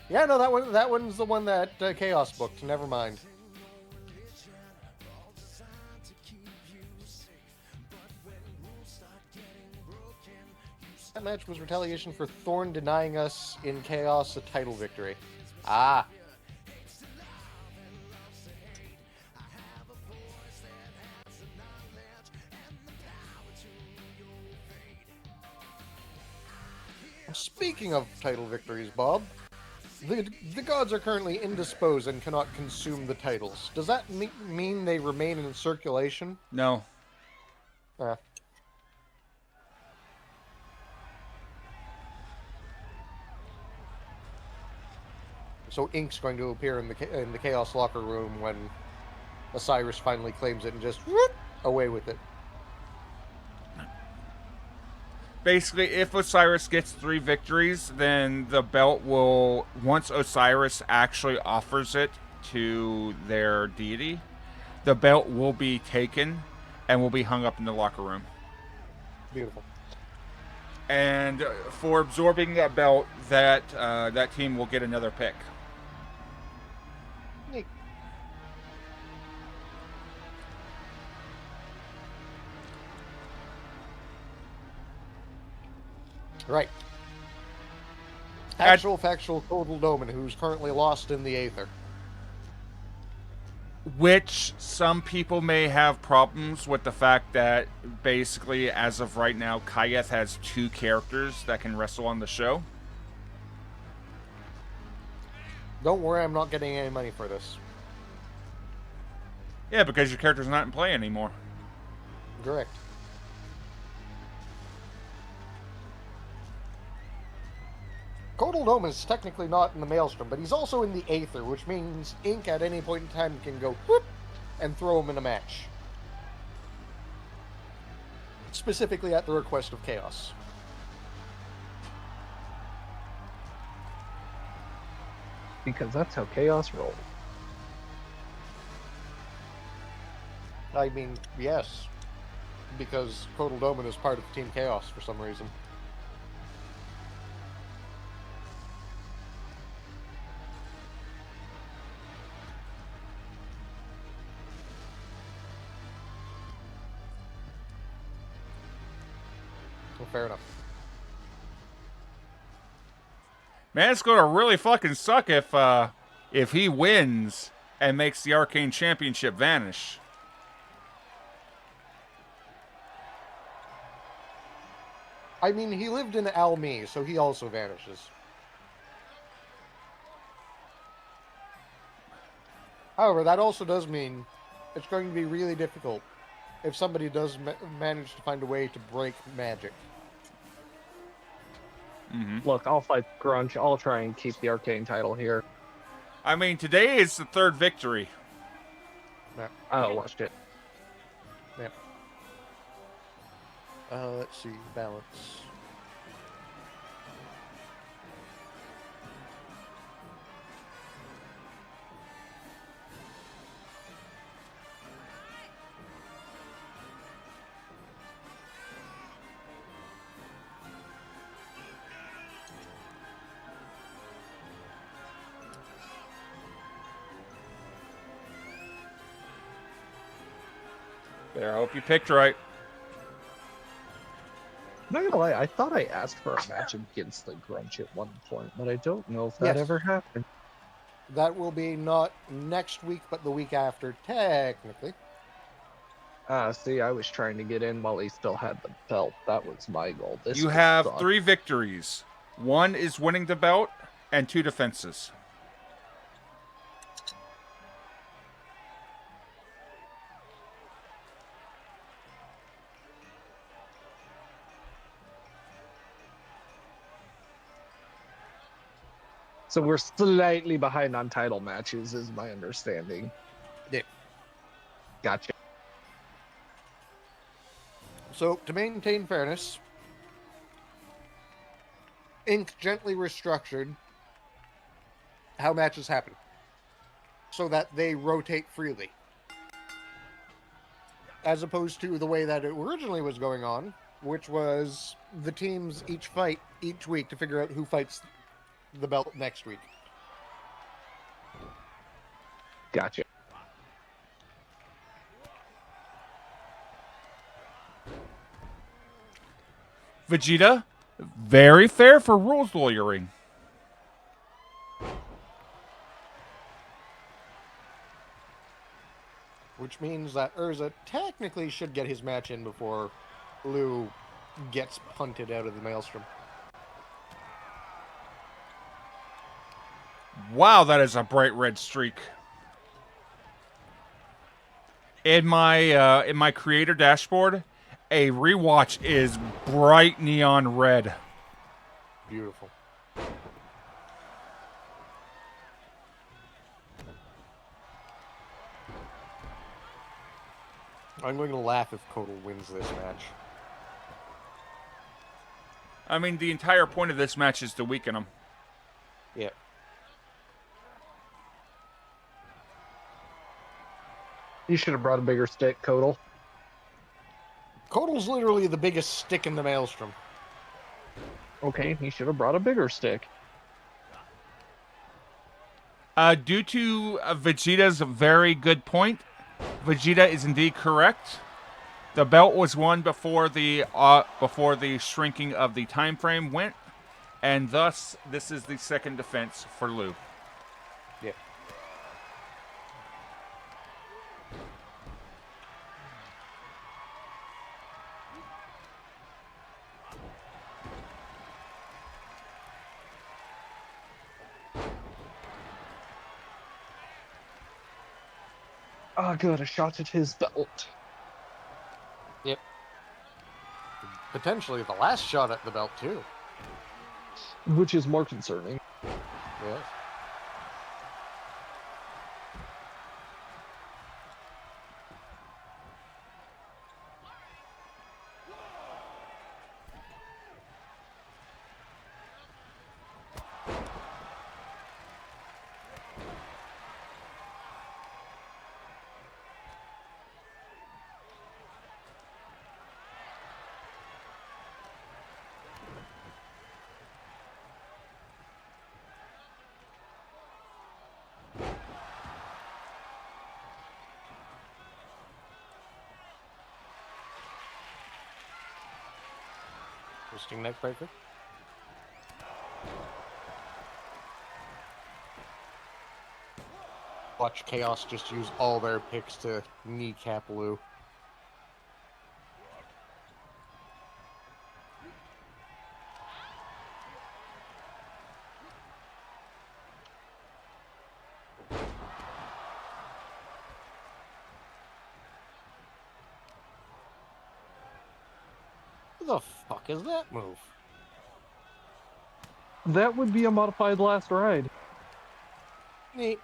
Speaker 2: Yeah, no, that one's the one that Chaos booked. Never mind. That match was retaliation for Thorn denying us in Chaos a title victory. Ah. Speaking of title victories, Bob, the gods are currently indisposed and cannot consume the titles. Does that mean they remain in circulation?
Speaker 1: No.
Speaker 2: So Ink's going to appear in the Chaos locker room when Osiris finally claims it and just whoop, away with it.
Speaker 1: Basically, if Osiris gets 3 victories, then the belt will, once Osiris actually offers it to their deity, the belt will be taken and will be hung up in the locker room.
Speaker 2: Beautiful.
Speaker 1: And for absorbing that belt, that team will get another pick.
Speaker 2: Neat. Right. Factual Total Domin, who's currently lost in the Aether.
Speaker 1: Which some people may have problems with the fact that basically, as of right now, Kayeth has 2 characters that can wrestle on the show.
Speaker 2: Don't worry, I'm not getting any money for this.
Speaker 1: Yeah, because your character's not in play anymore.
Speaker 2: Correct. Total Domin is technically not in the Maelstrom, but he's also in the Aether, which means Ink at any point in time can go whoop and throw him in a match. Specifically at the request of Chaos.
Speaker 3: Because that's how Chaos rolls.
Speaker 2: I mean, yes. Because Total Domin is part of Team Chaos for some reason. Well, fair enough.
Speaker 1: Man, it's gonna really fucking suck if he wins and makes the Arcane Championship vanish.
Speaker 2: I mean, he lived in Almi, so he also vanishes. However, that also does mean it's going to be really difficult if somebody does manage to find a way to break magic.
Speaker 1: Mm-hmm.
Speaker 3: Look, I'll fight Grunch. I'll try and keep the Arcane title here.
Speaker 1: I mean, today is the 3rd victory.
Speaker 2: Yeah.
Speaker 3: Oh, watched it.
Speaker 2: Yeah. Let's see, balance.
Speaker 1: There, I hope you picked right.
Speaker 3: I'm not gonna lie, I thought I asked for a match against the Grunch at one point, but I don't know if that
Speaker 2: Yes.
Speaker 3: ever happened.
Speaker 2: That will be not next week, but the week after, technically.
Speaker 3: See, I was trying to get in while he still had the belt. That was my goal. This
Speaker 1: You
Speaker 3: could
Speaker 1: have
Speaker 3: suck.
Speaker 1: 3 victories. 1 is winning the belt, and 2 defenses.
Speaker 3: So we're slightly behind on title matches, is my understanding.
Speaker 2: Yeah.
Speaker 3: Gotcha.
Speaker 2: So, to maintain fairness, Ink gently restructured how matches happen so that they rotate freely. As opposed to the way that it originally was going on, which was the teams each fight each week to figure out who fights the belt next week.
Speaker 3: Gotcha.
Speaker 1: Vegeta, very fair for rules lawyering.
Speaker 2: Which means that Urza technically should get his match in before Lou gets punted out of the Maelstrom.
Speaker 1: Wow, that is a bright red streak. In my creator dashboard, a rewatch is bright neon red.
Speaker 2: Beautiful. I'm going to laugh if Kotal wins this match.
Speaker 1: I mean, the entire point of this match is to weaken him.
Speaker 2: Yeah.
Speaker 3: You should have brought a bigger stick, Kotal.
Speaker 2: Kotal's literally the biggest stick in the Maelstrom.
Speaker 3: Okay, he should have brought a bigger stick.
Speaker 1: Due to Vegeta's very good point, Vegeta is indeed correct. The belt was won before the shrinking of the time frame went, and thus this is the second defense for Lou.
Speaker 2: Yeah.
Speaker 3: Ah, good. A shot at his belt.
Speaker 2: Yep. Potentially the last shot at the belt, too.
Speaker 3: Which is more concerning.
Speaker 2: Yes. Twisting neck breaker. Watch Chaos just use all their picks to kneecap Lou. What the fuck is that move?
Speaker 3: That would be a modified last ride.
Speaker 2: Neat.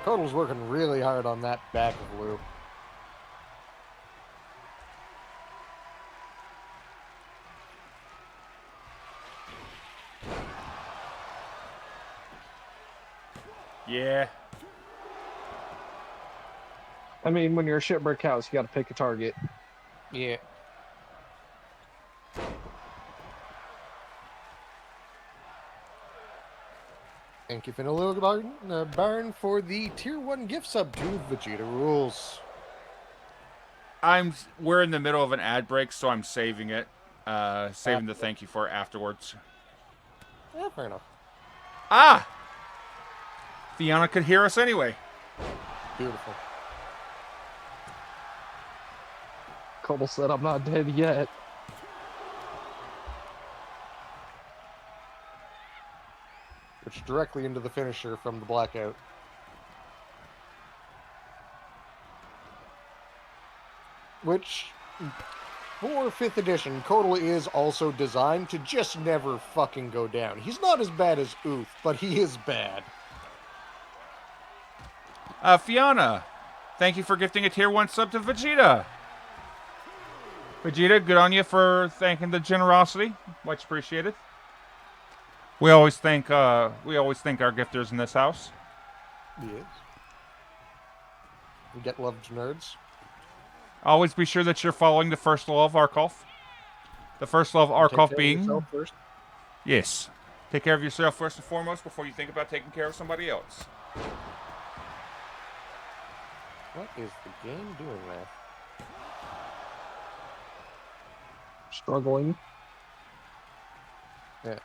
Speaker 2: Kotal's working really hard on that back of Lou.
Speaker 1: Yeah.
Speaker 3: I mean, when you're a shitbrick house, you gotta pick a target.
Speaker 2: Yeah. Thank you, Finalil Barn, for the Tier 1 gift sub to Vegeta Rules.
Speaker 1: We're in the middle of an ad break, so I'm saving it. Saving the thank you for afterwards.
Speaker 2: Yeah, fair enough.
Speaker 1: Ah! Fiona could hear us anyway.
Speaker 2: Beautiful.
Speaker 3: Kotal said, I'm not dead yet.
Speaker 2: Which directly into the finisher from the blackout. Which, for 5th edition, Kotal is also designed to just never fucking go down. He's not as bad as Oof, but he is bad.
Speaker 1: Fiona, thank you for gifting a tier 1 sub to Vegeta. Vegeta, good on you for thanking the generosity. Much appreciated. We always thank our gifters in this house.
Speaker 2: Yes. We get loved nerds.
Speaker 1: Always be sure that you're following the first law of Arkoff. The first law of Arkoff being...
Speaker 2: First.
Speaker 1: Yes. Take care of yourself first and foremost before you think about taking care of somebody else.
Speaker 2: What is the game doing there?
Speaker 3: Struggling.
Speaker 2: Yeah.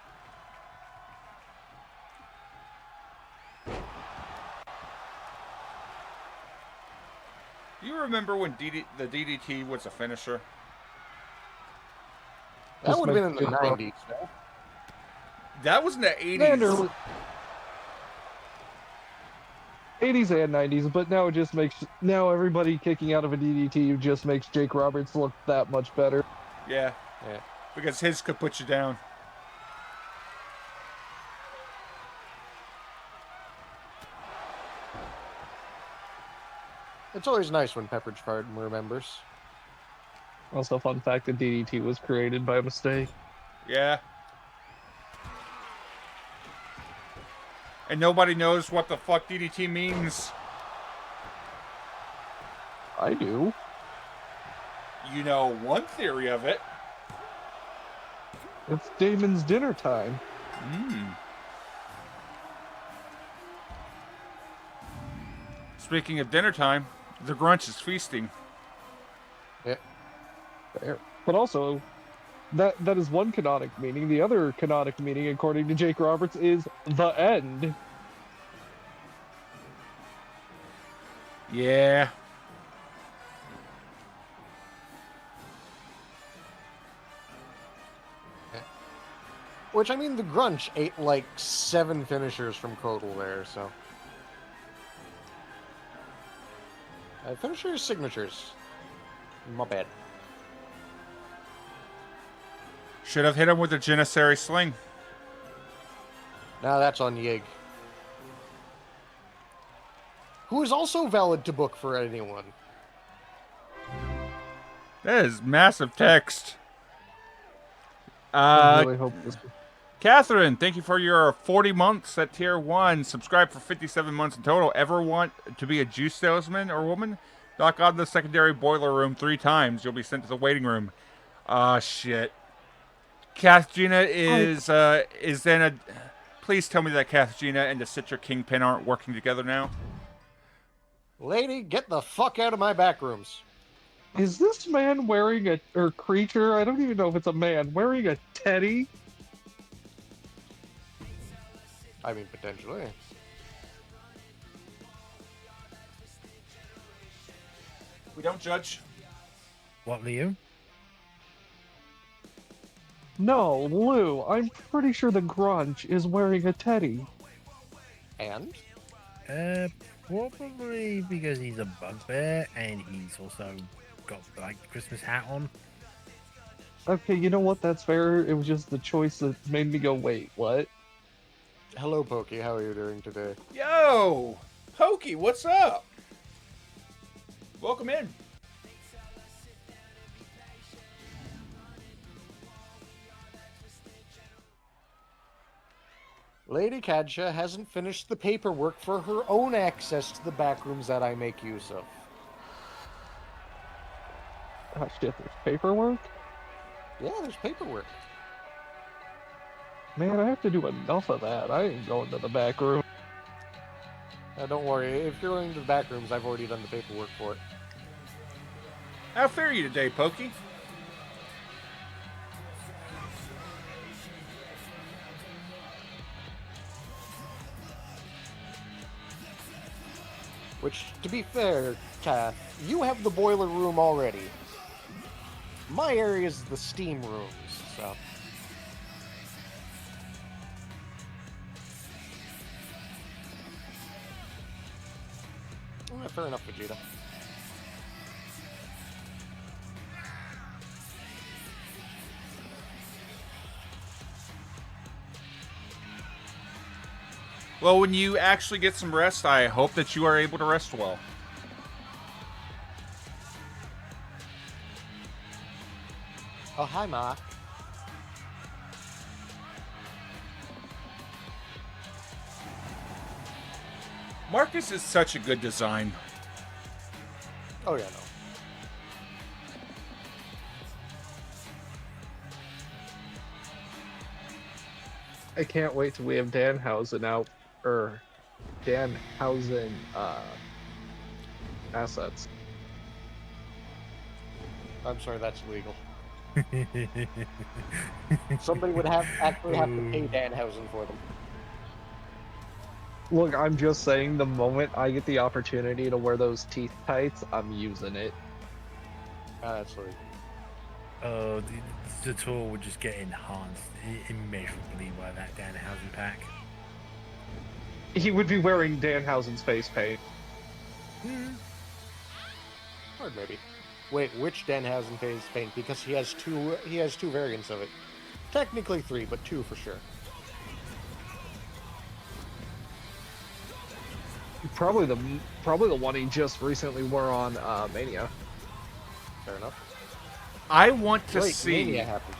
Speaker 1: You remember when the DDT was a finisher?
Speaker 2: That would have been in the 90s.
Speaker 1: That was in the 80s.
Speaker 3: 80s and 90s, but now it just makes everybody kicking out of a DDT just makes Jake Roberts look that much better.
Speaker 1: Yeah. Because his could put you down.
Speaker 2: It's always nice when Pepperidge Farm remembers.
Speaker 3: Also, fun fact, the DDT was created by mistake.
Speaker 1: Yeah. And nobody knows what the fuck DDT means.
Speaker 3: I do.
Speaker 1: You know one theory of it.
Speaker 3: It's Damon's dinner time.
Speaker 1: Speaking of dinner time, the Grunch is feasting.
Speaker 2: Yeah.
Speaker 3: Fair. But also, that is one canonic meaning. The other canonic meaning, according to Jake Roberts, is the end.
Speaker 1: Yeah.
Speaker 2: Which, I mean, the Grunch ate like 7 finishers from Kotal there, so. Finishers, signatures. My bad.
Speaker 1: Should have hit him with a Janissary sling.
Speaker 2: Now that's on Yig. Who is also valid to book for anyone.
Speaker 1: That is massive text.
Speaker 3: I really hope this.
Speaker 1: Catherine, thank you for your 40 months at tier 1. Subscribe for 57 months in total. Ever want to be a juice salesman or woman? Knock on the secondary boiler room 3 times. You'll be sent to the waiting room. Shit. Kath Gina is then a... Please tell me that Kath Gina and the Citra Kingpin aren't working together now.
Speaker 2: Lady, get the fuck out of my back rooms.
Speaker 3: Is this man wearing or creature? I don't even know if it's a man wearing a teddy.
Speaker 2: I mean, potentially.
Speaker 1: We don't judge.
Speaker 4: What, Leo?
Speaker 3: No, Lou, I'm pretty sure the Grunch is wearing a teddy.
Speaker 2: And?
Speaker 4: Probably because he's a bugbear and he's also got, like, the Christmas hat on.
Speaker 3: Okay, you know what? That's fair. It was just the choice that made me go, wait, what?
Speaker 2: Hello, Pokey. How are you doing today?
Speaker 1: Yo! Pokey, what's up? Welcome in.
Speaker 2: Lady Kadsha hasn't finished the paperwork for her own access to the back rooms that I make use of.
Speaker 3: Oh shit, there's paperwork?
Speaker 2: Yeah, there's paperwork.
Speaker 3: Man, I have to do enough of that. I ain't going to the back room.
Speaker 2: Don't worry, if you're going to the back rooms, I've already done the paperwork for it.
Speaker 1: How fare you today, Pokey?
Speaker 2: Which, to be fair, Kath, you have the boiler room already. My area is the steam rooms, so... Fair enough, Vegeta.
Speaker 1: Well, when you actually get some rest, I hope that you are able to rest well.
Speaker 2: Oh, hi, Mark.
Speaker 1: Marcus is such a good design.
Speaker 2: Oh, yeah, no.
Speaker 3: I can't wait till we have Danhausen out, or Danhausen assets.
Speaker 2: I'm sorry, that's illegal. Somebody would actually have to pay Danhausen for them.
Speaker 3: Look, I'm just saying, the moment I get the opportunity to wear those teeth tights, I'm using it.
Speaker 2: That's illegal.
Speaker 4: Oh, the tour would just get enhanced immeasurably by that Danhausen pack.
Speaker 3: He would be wearing Danhausen's face paint.
Speaker 2: Or maybe. Wait, which Danhausen face paint? Because he has two variants of it. Technically 3, but 2 for sure.
Speaker 3: Probably the one he just recently wore on Mania.
Speaker 2: Fair enough.
Speaker 1: I want to
Speaker 2: Wait,
Speaker 1: see.
Speaker 2: Mania happened.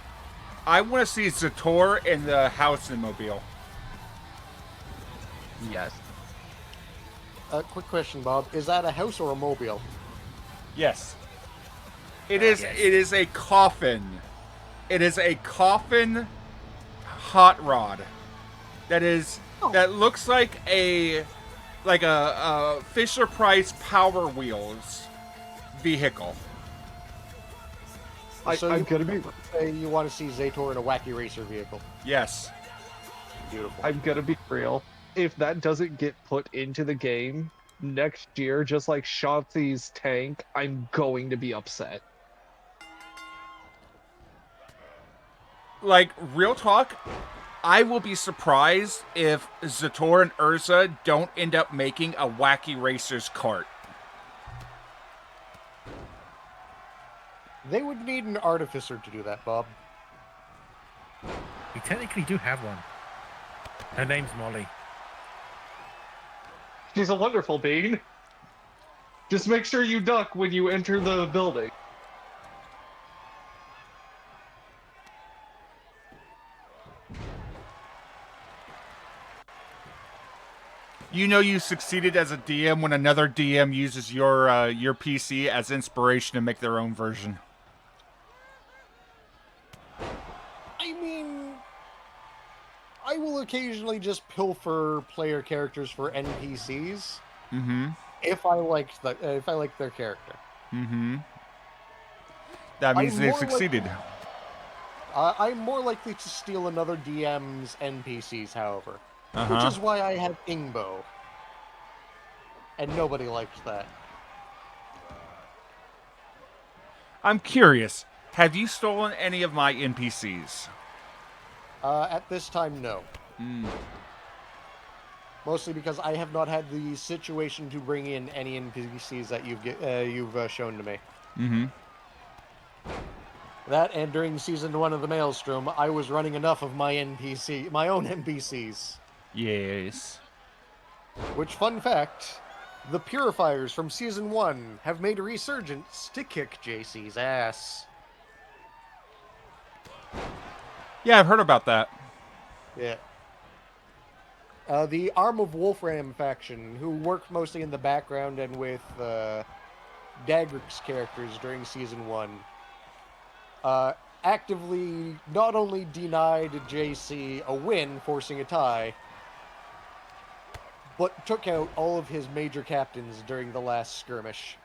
Speaker 1: I want to see Zator in the Hausen mobile.
Speaker 3: Yes.
Speaker 2: Quick question, Bob. Is that a house or a mobile?
Speaker 1: Yes. It is.
Speaker 4: Yes.
Speaker 1: It is a coffin. It is a coffin hot rod. That is.
Speaker 2: Oh.
Speaker 1: That looks like a Fisher Price Power Wheels vehicle.
Speaker 3: I'm gonna be.
Speaker 2: You want to see Zator in a wacky racer vehicle?
Speaker 1: Yes.
Speaker 2: Beautiful.
Speaker 3: I'm gonna be real. If that doesn't get put into the game next year, just like Shotzi's tank, I'm going to be upset.
Speaker 1: Like, real talk, I will be surprised if Zator and Urza don't end up making a Wacky Racers cart.
Speaker 2: They would need an artificer to do that, Bob.
Speaker 4: We technically do have one. Her name's Molly.
Speaker 3: She's a wonderful being. Just make sure you duck when you enter the building.
Speaker 1: You know you succeeded as a DM when another DM uses your PC as inspiration to make their own version.
Speaker 2: I mean, I will occasionally just pilfer player characters for NPCs
Speaker 1: Mm-hmm.
Speaker 2: if I like their character.
Speaker 1: Mm-hmm. That means
Speaker 2: I'm
Speaker 1: they've
Speaker 2: more
Speaker 1: succeeded.
Speaker 2: I'm more likely to steal another DM's NPCs, however, which
Speaker 1: Uh-huh.
Speaker 2: is why I have Ingbo, and nobody liked that.
Speaker 1: I'm curious. Have you stolen any of my NPCs?
Speaker 2: At this time, no.
Speaker 1: Mm.
Speaker 2: Mostly because I have not had the situation to bring in any NPCs that you've shown to me.
Speaker 1: Mm-hmm.
Speaker 2: That, and during season 1 of the Maelstrom, I was running enough of my own NPCs.
Speaker 1: Yes.
Speaker 2: Which, fun fact, the Purifiers from season 1 have made a resurgence to kick JC's ass.
Speaker 1: Yeah, I've heard about that.
Speaker 2: Yeah. The Arm of Wolfram faction, who worked mostly in the background and with Dagrick's characters during season 1, actively not only denied JC a win, forcing a tie, but took out all of his major captains during the last skirmish.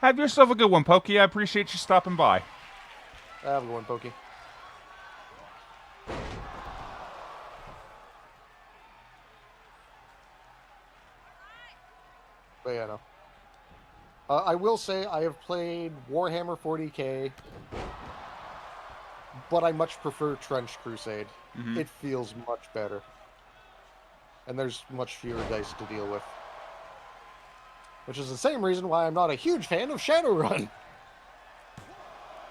Speaker 1: Have yourself a good one, Pokey. I appreciate you stopping by.
Speaker 2: Have a good one, Pokey. But yeah, no. I will say I have played Warhammer 40k, but I much prefer Trench Crusade.
Speaker 1: Mhm.
Speaker 2: It feels much better. And there's much fewer dice to deal with. Which is the same reason why I'm not a huge fan of Shadowrun.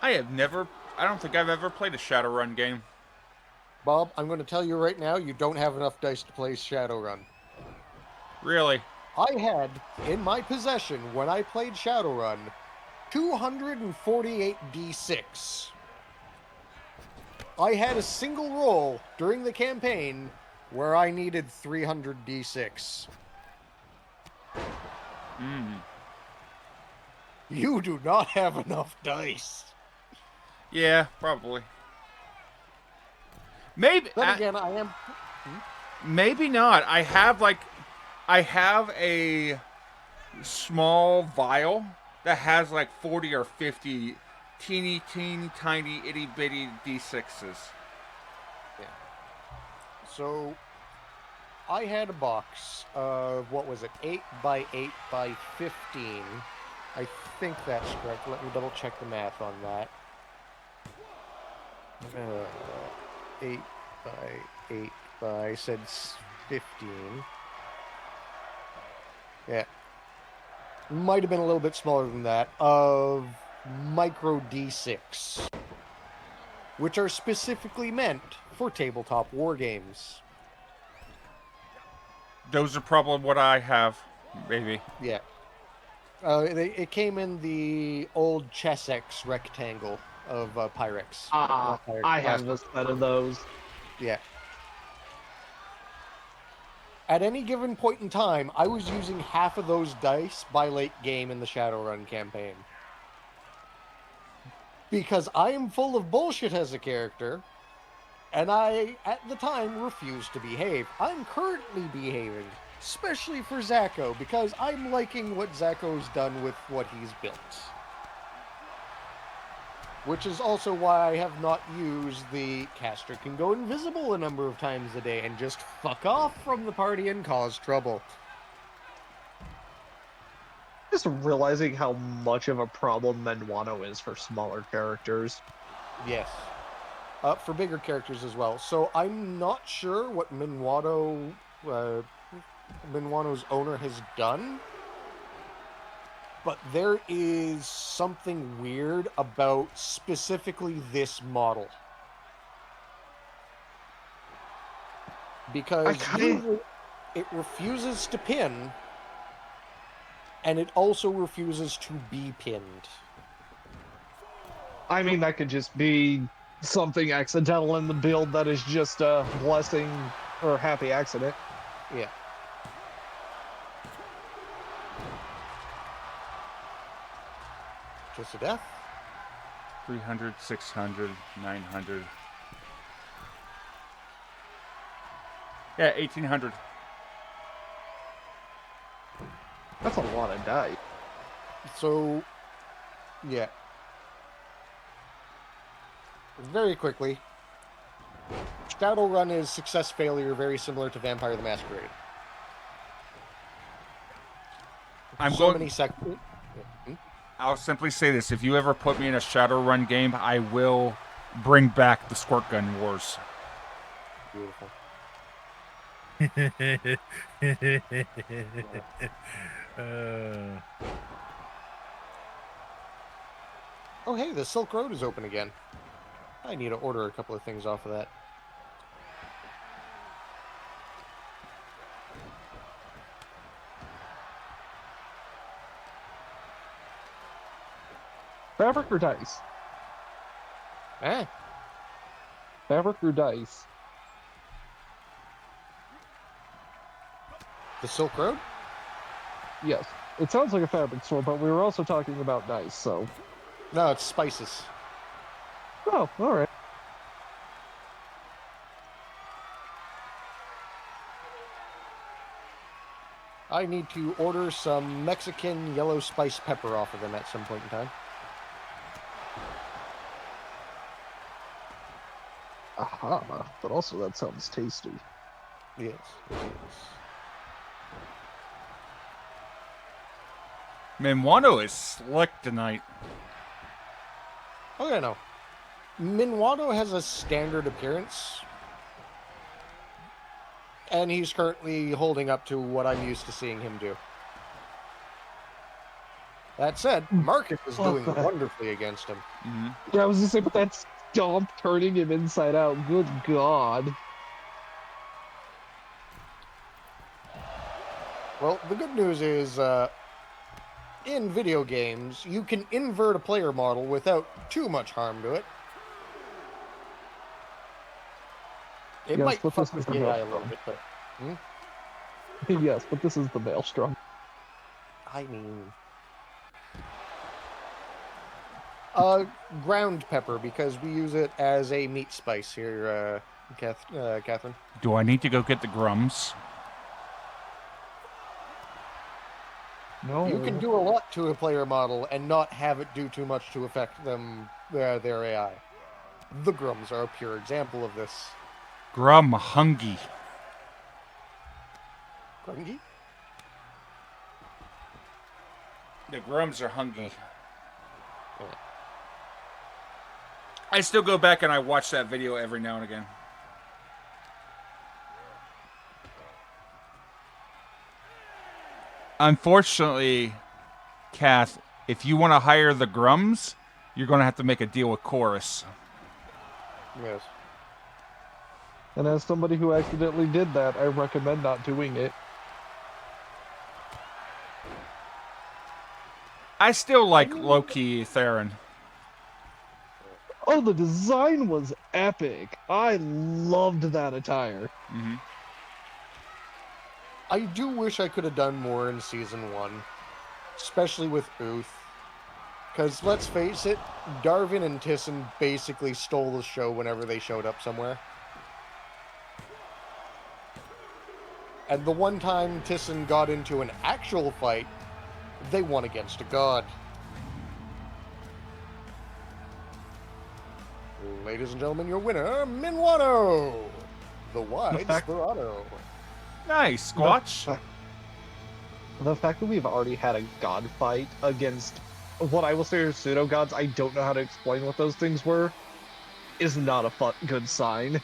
Speaker 1: I don't think I've ever played a Shadowrun game.
Speaker 2: Bob, I'm going to tell you right now, you don't have enough dice to play Shadowrun.
Speaker 1: Really?
Speaker 2: I had, in my possession, when I played Shadowrun, 248 D6. I had a single roll during the campaign where I needed 300 D6. You do not have enough dice.
Speaker 1: Yeah, probably. Maybe.
Speaker 2: Then again, I am...
Speaker 1: Maybe not. I have a small vial that has like 40 or 50 teeny tiny itty bitty D6s.
Speaker 2: Yeah. So, I had a box of, what was it, 8 by 8 by 15. I think that's correct. Let me double check the math on that. 8 by 8 by, I said 15. Yeah. Might have been a little bit smaller than that, of micro D6, which are specifically meant for tabletop war games.
Speaker 1: Those are probably what I have, maybe.
Speaker 2: Yeah. It came in the old Chessex rectangle of Pyrex.
Speaker 3: Ah,
Speaker 2: Not Pyrex,
Speaker 3: I have
Speaker 2: Pyrex.
Speaker 3: a set of those.
Speaker 2: Yeah. At any given point in time, I was using half of those dice by late game in the Shadowrun campaign. Because I am full of bullshit as a character, and I, at the time, refused to behave. I'm currently behaving, especially for Zacho, because I'm liking what Zacho's done with what he's built. Which is also why I have not used the caster can go invisible a number of times a day and just fuck off from the party and cause trouble.
Speaker 3: Just realizing how much of a problem Menuano is for smaller characters.
Speaker 2: Yes. For bigger characters as well. So I'm not sure what Menuano's owner has done, but there is something weird about specifically this model. Because usually it refuses to pin, and it also refuses to be pinned.
Speaker 3: I mean, that could just be something accidental in the build that is just a blessing or happy accident.
Speaker 2: Yeah. Just a death.
Speaker 1: 300, 600, 900. Yeah, 1800.
Speaker 3: That's a lot of die.
Speaker 2: So, yeah. Very quickly, Shadowrun is success failure, very similar to Vampire the Masquerade.
Speaker 1: I'll simply say this: if you ever put me in a Shadowrun game, I will bring back the Squirt Gun Wars.
Speaker 2: Beautiful. Oh, hey, the Silk Road is open again. I need to order a couple of things off of that.
Speaker 3: Fabric or dice?
Speaker 2: Eh?
Speaker 3: Fabric or dice?
Speaker 2: The Silk Road?
Speaker 3: Yes. It sounds like a fabric store, but we were also talking about dice, so...
Speaker 2: No, it's spices.
Speaker 3: Oh, alright.
Speaker 2: I need to order some Mexican yellow spice pepper off of them at some point in time.
Speaker 3: Aha, but also that sounds tasty.
Speaker 2: Yes, it is.
Speaker 1: Menuano is slick tonight.
Speaker 2: Oh, yeah, no. Menuano has a standard appearance, and he's currently holding up to what I'm used to seeing him do. That said, Marcus is doing wonderfully against him.
Speaker 1: Mm-hmm.
Speaker 3: Yeah, I was gonna say, but stomp, turning him inside out. Good God.
Speaker 2: Well, the good news is, in video games, you can invert a player model without too much harm to it. It
Speaker 3: Yes,
Speaker 2: might
Speaker 3: but
Speaker 2: fuck
Speaker 3: this
Speaker 2: with
Speaker 3: is the
Speaker 2: the AI a
Speaker 3: Maelstrom.
Speaker 2: little bit, but...
Speaker 3: Yes, but this is the Maelstrom.
Speaker 2: I mean... ground pepper, because we use it as a meat spice here, Catherine.
Speaker 1: Do I need to go get the grums?
Speaker 3: No.
Speaker 2: You can do a lot to a player model and not have it do too much to affect them, their AI. The grums are a pure example of this.
Speaker 1: Grum hungy.
Speaker 2: Grungy?
Speaker 1: The grums are hungy.
Speaker 2: Yeah.
Speaker 1: I still go back and I watch that video every now and again. Unfortunately, Kath, if you want to hire the grums, you're going to have to make a deal with Chorus.
Speaker 2: Yes.
Speaker 3: And as somebody who accidentally did that, I recommend not doing it.
Speaker 1: I still like low-key Theron.
Speaker 3: Oh, the design was epic. I loved that attire.
Speaker 1: Mm-hmm.
Speaker 2: I do wish I could have done more in Season 1, especially with Uth. Because, let's face it, Darwin and Tissin basically stole the show whenever they showed up somewhere. And the one time Tissin got into an actual fight, they won against a god. Ladies and gentlemen, your winner, Minwano! The Wide Sperado.
Speaker 1: Nice, Squatch.
Speaker 3: The fact that we've already had a god fight against what I will say are pseudo gods, I don't know how to explain what those things were, is not a good sign.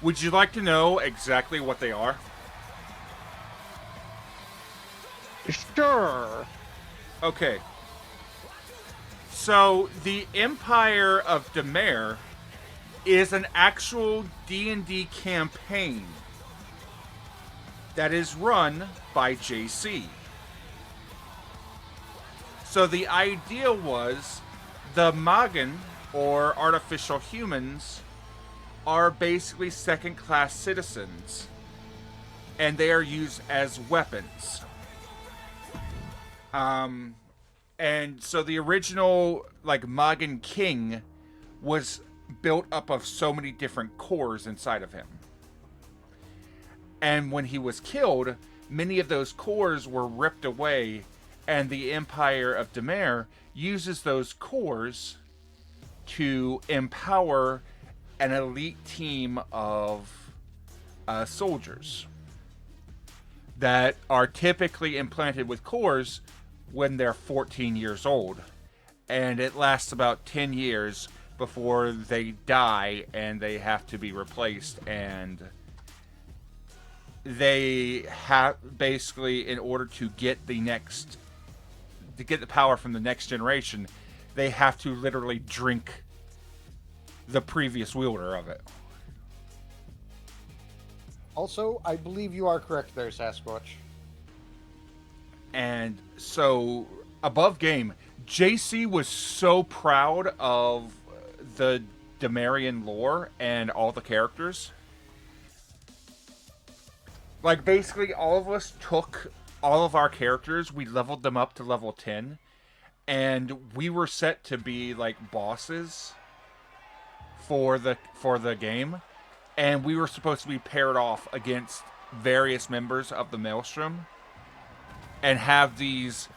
Speaker 1: Would you like to know exactly what they are?
Speaker 3: Sure.
Speaker 1: Okay. So, the Empire of Demer is an actual D&D campaign that is run by JC. So the idea was the Magan, or artificial humans, are basically second-class citizens, and they are used as weapons. And so the original, Magan King was built up of so many different cores inside of him. And when he was killed, many of those cores were ripped away, and the Empire of Demer uses those cores to empower an elite team of soldiers that are typically implanted with cores when they're 14 years old. And it lasts about 10 years before they die and they have to be replaced, and they have basically, in order to get the power from the next generation, they have to literally drink the previous wielder of it.
Speaker 2: Also, I believe you are correct there, Sasquatch.
Speaker 1: And so, above game, JC was so proud of the Demarian lore and all the characters. Basically, all of us took all of our characters, we leveled them up to level 10, and we were set to be, bosses for the game. And we were supposed to be paired off against various members of the Maelstrom and have these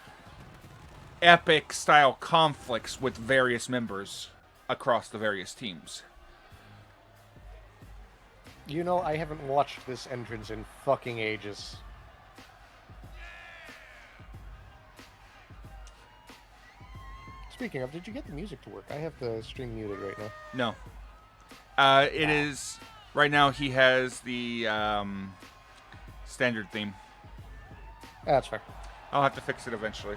Speaker 1: epic style conflicts with various members across the various teams.
Speaker 2: You know, I haven't watched this entrance in fucking ages. Speaking of, did you get the music to work? I have the string muted right now.
Speaker 1: No. It is... Right now, he has the standard theme.
Speaker 2: That's fair.
Speaker 1: I'll have to fix it eventually.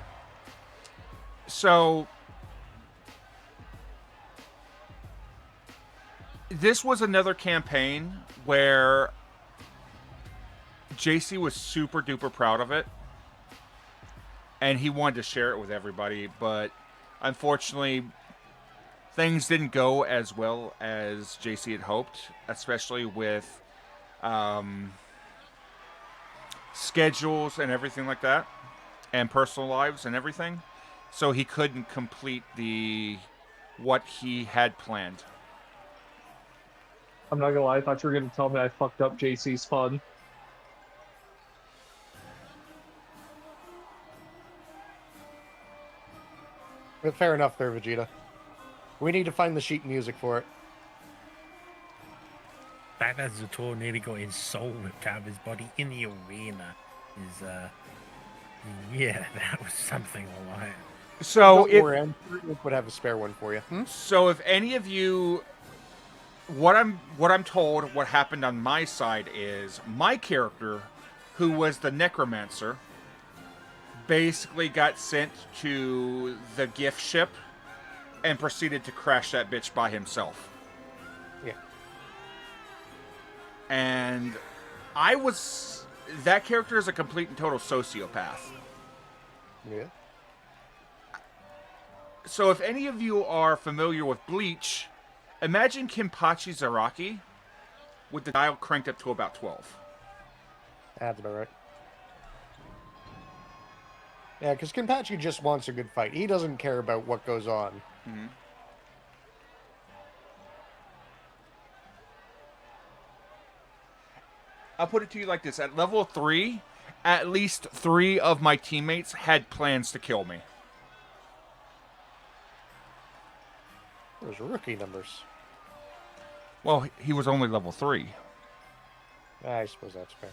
Speaker 1: So... this was another campaign where JC was super duper proud of it, and he wanted to share it with everybody, but unfortunately, things didn't go as well as JC had hoped, especially with schedules and everything like that, and personal lives and everything. So he couldn't complete what he had planned.
Speaker 3: I'm not gonna lie, I thought you were gonna tell me I fucked up JC's fun.
Speaker 2: But fair enough there, Vegeta. We need to find the sheet music for it.
Speaker 4: That as Zator nearly got his soul ripped out of his body in the arena is yeah, that was something alright.
Speaker 1: So
Speaker 2: Don't worry, I'm sure Nick would have a spare one for you.
Speaker 1: So if any of you, what I'm told, what happened on my side is my character, who was the necromancer, basically got sent to the gift ship and proceeded to crash that bitch by himself.
Speaker 2: Yeah.
Speaker 1: And that character is a complete and total sociopath.
Speaker 2: Yeah.
Speaker 1: So if any of you are familiar with Bleach, imagine Kenpachi Zaraki with the dial cranked up to about 12.
Speaker 2: That's about right. Yeah, because Kenpachi just wants a good fight. He doesn't care about what goes on.
Speaker 1: Mm-hmm. I'll put it to you like this. At level 3, at least 3 of my teammates had plans to kill me.
Speaker 2: Those rookie numbers.
Speaker 1: Well, he was only level 3.
Speaker 2: I suppose that's fair.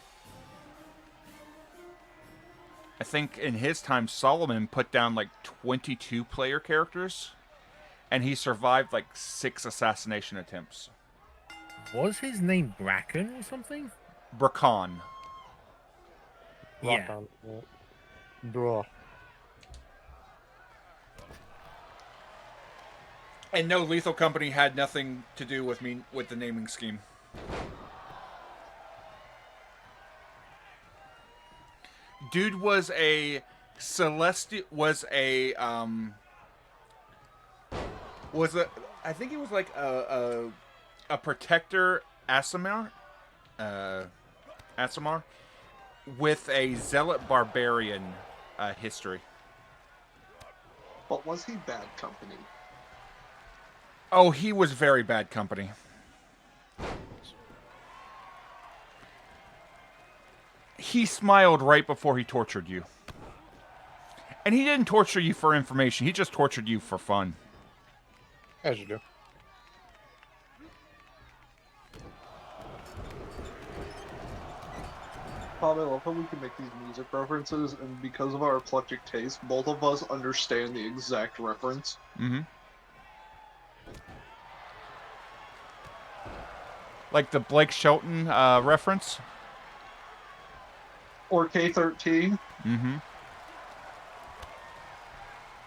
Speaker 1: I think in his time, Solomon put down like 22 player characters, and he survived like 6 assassination attempts.
Speaker 4: Was his name Bracken or something?
Speaker 1: Brakan.
Speaker 4: Yeah.
Speaker 2: Bro.
Speaker 1: And no, Lethal Company had nothing to do with me with the naming scheme. Dude was a celestial. I think he was like a protector Asimar, with a zealot barbarian history.
Speaker 3: But was he bad company?
Speaker 1: Oh, he was very bad company. He smiled right before he tortured you. And he didn't torture you for information. He just tortured you for fun.
Speaker 2: As you do.
Speaker 3: Bob, I love how we can make these music references, and because of our eclectic taste, both of us understand the exact reference.
Speaker 1: Mm-hmm. Like the Blake Shelton reference?
Speaker 3: Or K-13.
Speaker 1: Mm-hmm.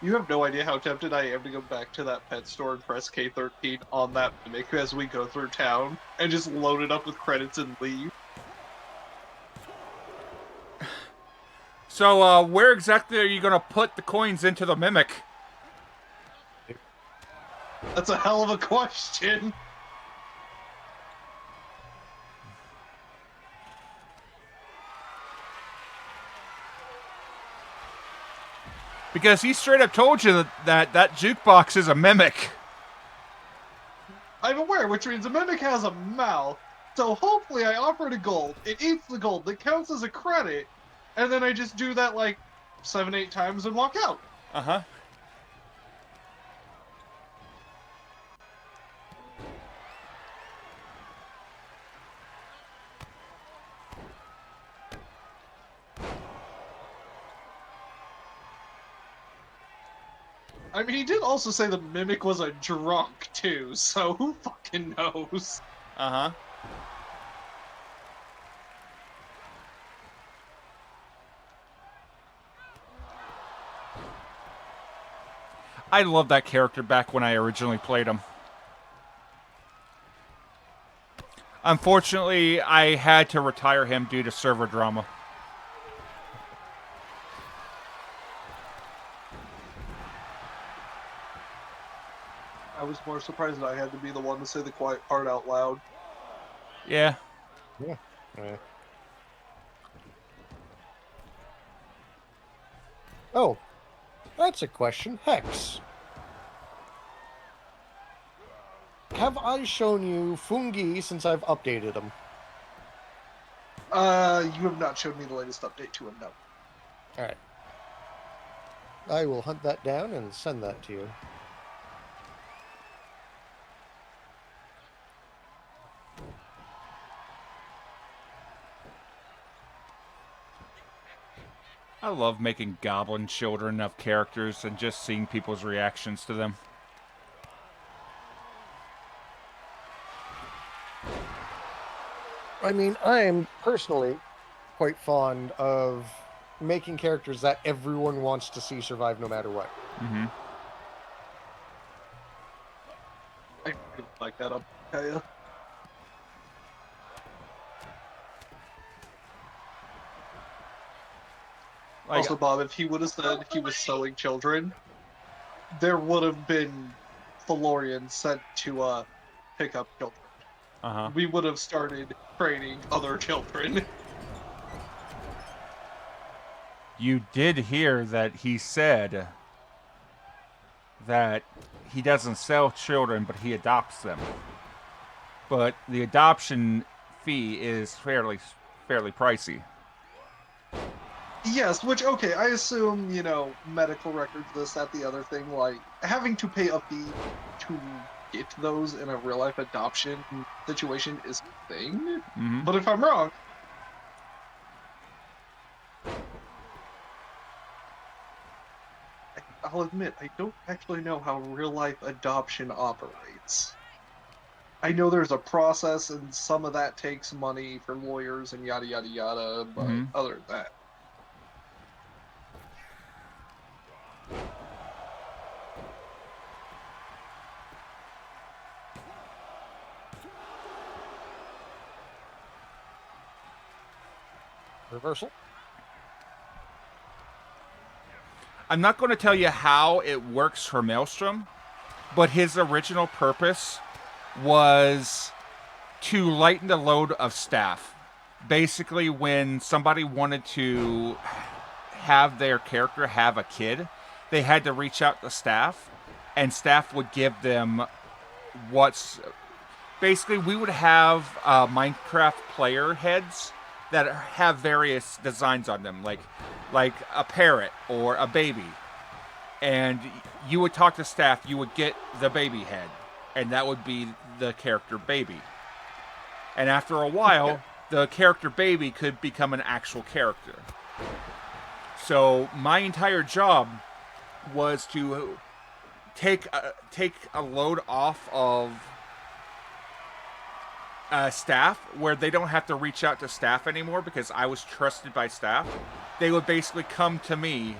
Speaker 3: You have no idea how tempted I am to go back to that pet store and press K-13 on that mimic as we go through town, and just load it up with credits and leave.
Speaker 1: So, where exactly are you going to put the coins into the mimic?
Speaker 3: That's a hell of a question!
Speaker 1: Because he straight up told you that jukebox is a mimic.
Speaker 3: I'm aware, which means a mimic has a mouth, so hopefully I offer it a gold, it eats the gold, that counts as a credit, and then I just do that like 7-8 times and walk out.
Speaker 1: Uh-huh.
Speaker 3: I mean, he did also say the mimic was a drunk, too, so who fucking knows?
Speaker 1: Uh-huh. I loved that character back when I originally played him. Unfortunately, I had to retire him due to server drama.
Speaker 3: I was more surprised that I had to be the one to say the quiet part out loud.
Speaker 1: Yeah.
Speaker 2: Yeah. Oh, that's a question. Hex. Have I shown you Fungi since I've updated them?
Speaker 3: You have not shown me the latest update to him, no.
Speaker 2: Alright. I will hunt that down and send that to you.
Speaker 1: I love making goblin children of characters and just seeing people's reactions to them.
Speaker 2: I mean, I am personally quite fond of making characters that everyone wants to see survive no matter what.
Speaker 1: Mm-hmm.
Speaker 3: I really like that, I'll tell you.
Speaker 1: Like,
Speaker 3: Also, Bob, if he would have said he was selling children, there would have been Felorian sent to pick up children.
Speaker 1: uh-huh.
Speaker 3: We would have started training other children.
Speaker 1: You did hear that he said that he doesn't sell children, but he adopts them. But the adoption fee is fairly pricey.
Speaker 3: Yes, which, okay, I assume, you know, medical records, this, that, the other thing, like, having to pay a fee to get those in a real-life adoption situation is a thing.
Speaker 1: Mm-hmm.
Speaker 3: But if I'm wrong, I'll admit, I don't actually know how real-life adoption operates. I know there's a process, and some of that takes money for lawyers and yada yada yada, but other than that.
Speaker 2: Reversal.
Speaker 1: I'm not going to tell you how it works for Maelstrom, but his original purpose was to lighten the load of staff. Basically, when somebody wanted to have their character have a kid, they had to reach out to staff, and staff would give them what's... Basically, we would have Minecraft player heads that have various designs on them, like a parrot or a baby. And you would talk to staff, you would get the baby head, and that would be the character baby. And after a while, the character baby could become an actual character. So my entire job was to take a load off of staff, where they don't have to reach out to staff anymore because I was trusted by staff. They would basically come to me.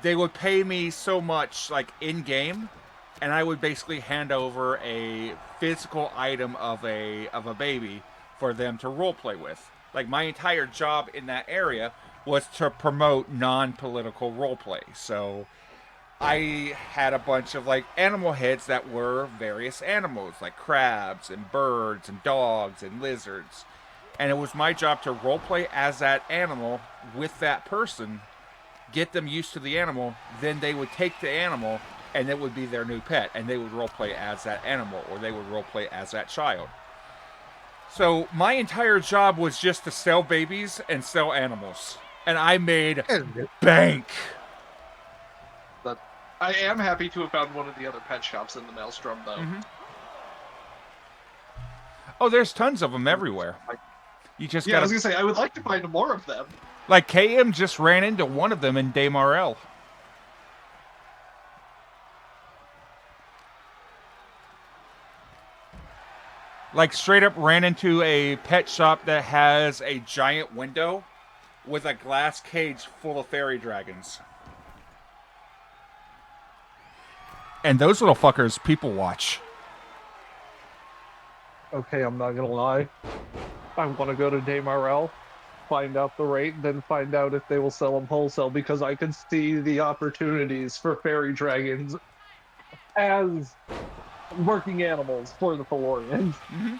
Speaker 1: They would pay me so much, like, in-game, and I would basically hand over a physical item of a baby for them to roleplay with. Like, my entire job in that area was to promote non-political roleplay. So I had a bunch of, like, animal heads that were various animals, like crabs and birds and dogs and lizards. And it was my job to roleplay as that animal with that person, get them used to the animal, then they would take the animal and it would be their new pet, and they would roleplay as that animal, or they would roleplay as that child. So my entire job was just to sell babies and sell animals. And I made bank.
Speaker 3: But I am happy to have found one of the other pet shops in the Maelstrom, though.
Speaker 1: Mm-hmm. Oh, there's tons of them everywhere. You just
Speaker 3: I was gonna say, I would like to find more of them.
Speaker 1: Like, KM just ran into one of them in Damarel. Like, straight up ran into a pet shop that has a giant window with a glass cage full of fairy dragons. And those little fuckers people watch.
Speaker 3: okay, I'm not gonna lie. I want to go to Damarel, find out the rate, then find out if they will sell them wholesale because I can see the opportunities for fairy dragons as working animals for the Felorians.
Speaker 1: Mm-hmm.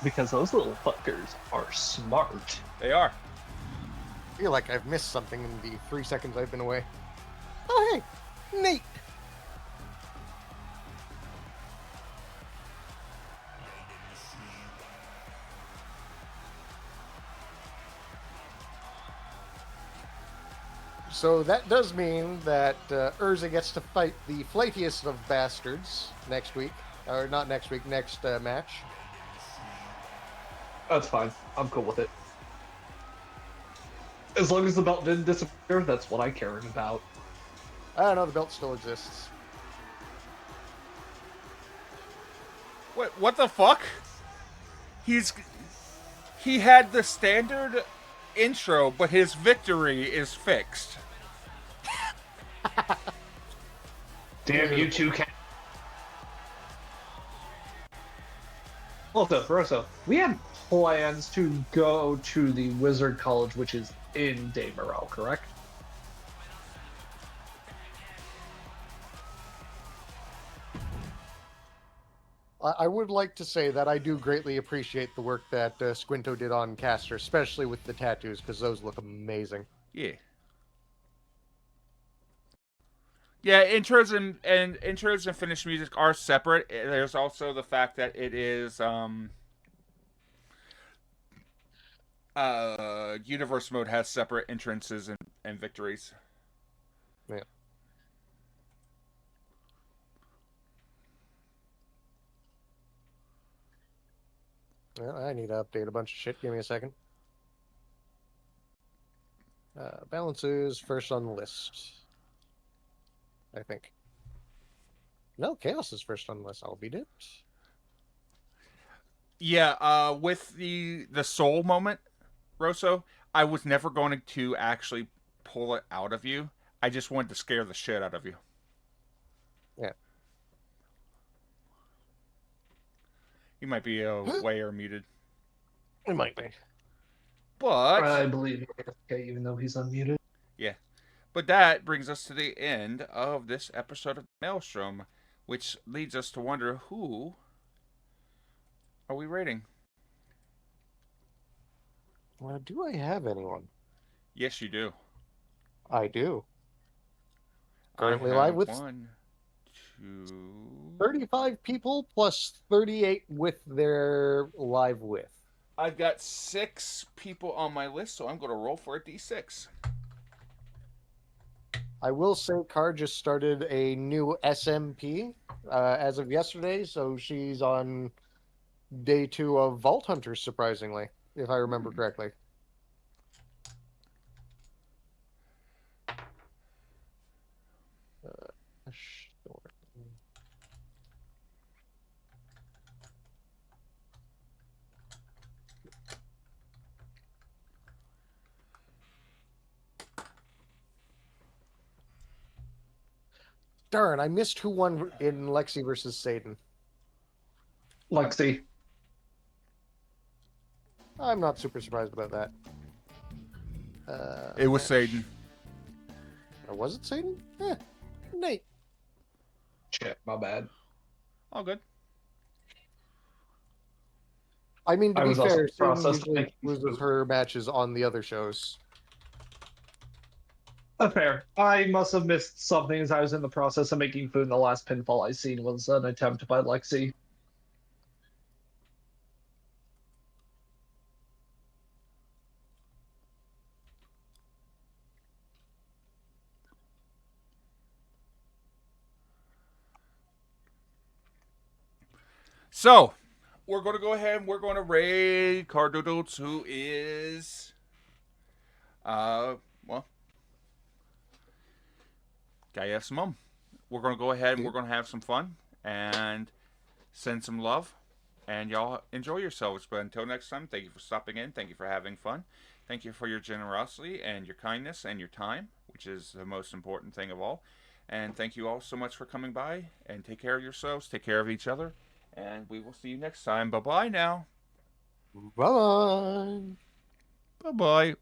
Speaker 3: Because those little fuckers are smart.
Speaker 1: They are.
Speaker 2: I feel like I've missed something in the 3 seconds I've been away. Oh, hey! Nate! So that does mean that Urza gets to fight the flightiest of bastards next week. Or not next week, next match.
Speaker 3: That's fine. I'm cool with it. As long as the belt didn't disappear, that's what I care about.
Speaker 2: I don't know, the belt still exists.
Speaker 1: What the fuck? He had the standard intro, but his victory is fixed.
Speaker 3: Damn you two cat. Also, we had plans to go to the Wizard College, which is in Damarel, correct?
Speaker 2: I would like to say that I do greatly appreciate the work that Squinto did on Caster, especially with the tattoos, because those look amazing.
Speaker 1: Yeah. Yeah, intros and finished music are separate. There's also the fact that it is universe mode has separate entrances and victories.
Speaker 2: Yeah. Well, I need to update a bunch of shit. Give me a second. Balances first on the list. I think. No, Chaos is first on the list. I'll beat it.
Speaker 1: Yeah, with the soul moment, Rosso, I was never going to actually pull it out of you. I just wanted to scare the shit out of you.
Speaker 2: Yeah.
Speaker 1: You might be away or muted.
Speaker 2: It might be.
Speaker 1: But
Speaker 3: I believe okay, even though he's unmuted.
Speaker 1: yeah. But that brings us to the end of this episode of Maelstrom, which leads us to wonder who are we rating?
Speaker 2: Do I have anyone?
Speaker 1: Yes, you do.
Speaker 2: I do. Currently
Speaker 1: I have
Speaker 2: live with
Speaker 1: 1, 2.
Speaker 2: 35 people plus 38 with their live with.
Speaker 1: I've got 6 people on my list, so I'm going to roll for a d6.
Speaker 2: I will say Car just started a new SMP as of yesterday, so she's on day 2 of Vault Hunters, surprisingly, if I remember correctly. Darn, I missed who won in Lexi versus Satan.
Speaker 3: Lexi.
Speaker 2: I'm not super surprised about that.
Speaker 1: It was Satan.
Speaker 2: Or was it Satan? Yeah. Nate.
Speaker 3: Shit, my bad.
Speaker 1: All good.
Speaker 2: I mean, to
Speaker 3: I
Speaker 2: be
Speaker 3: was also
Speaker 2: fair, Satan
Speaker 3: processing
Speaker 2: usually
Speaker 3: making
Speaker 2: loses
Speaker 3: food.
Speaker 2: her matches on the other shows.
Speaker 3: Fair. I must have missed something as I was in the process of making food, and the last pinfall I seen was an attempt by Lexi.
Speaker 1: So, we're going to go ahead and we're going to raid Cardoodles, who is, well, guy have some mum. We're going to go ahead and we're going to have some fun and send some love And y'all enjoy yourselves. But until next time, thank you for stopping in. Thank you for having fun. Thank you for your generosity and your kindness and your time, which is the most important thing of all. And thank you all so much for coming by. And take care of yourselves. Take care of each other. And we will see you next time. Bye bye now.
Speaker 2: Bye.
Speaker 1: Bye bye.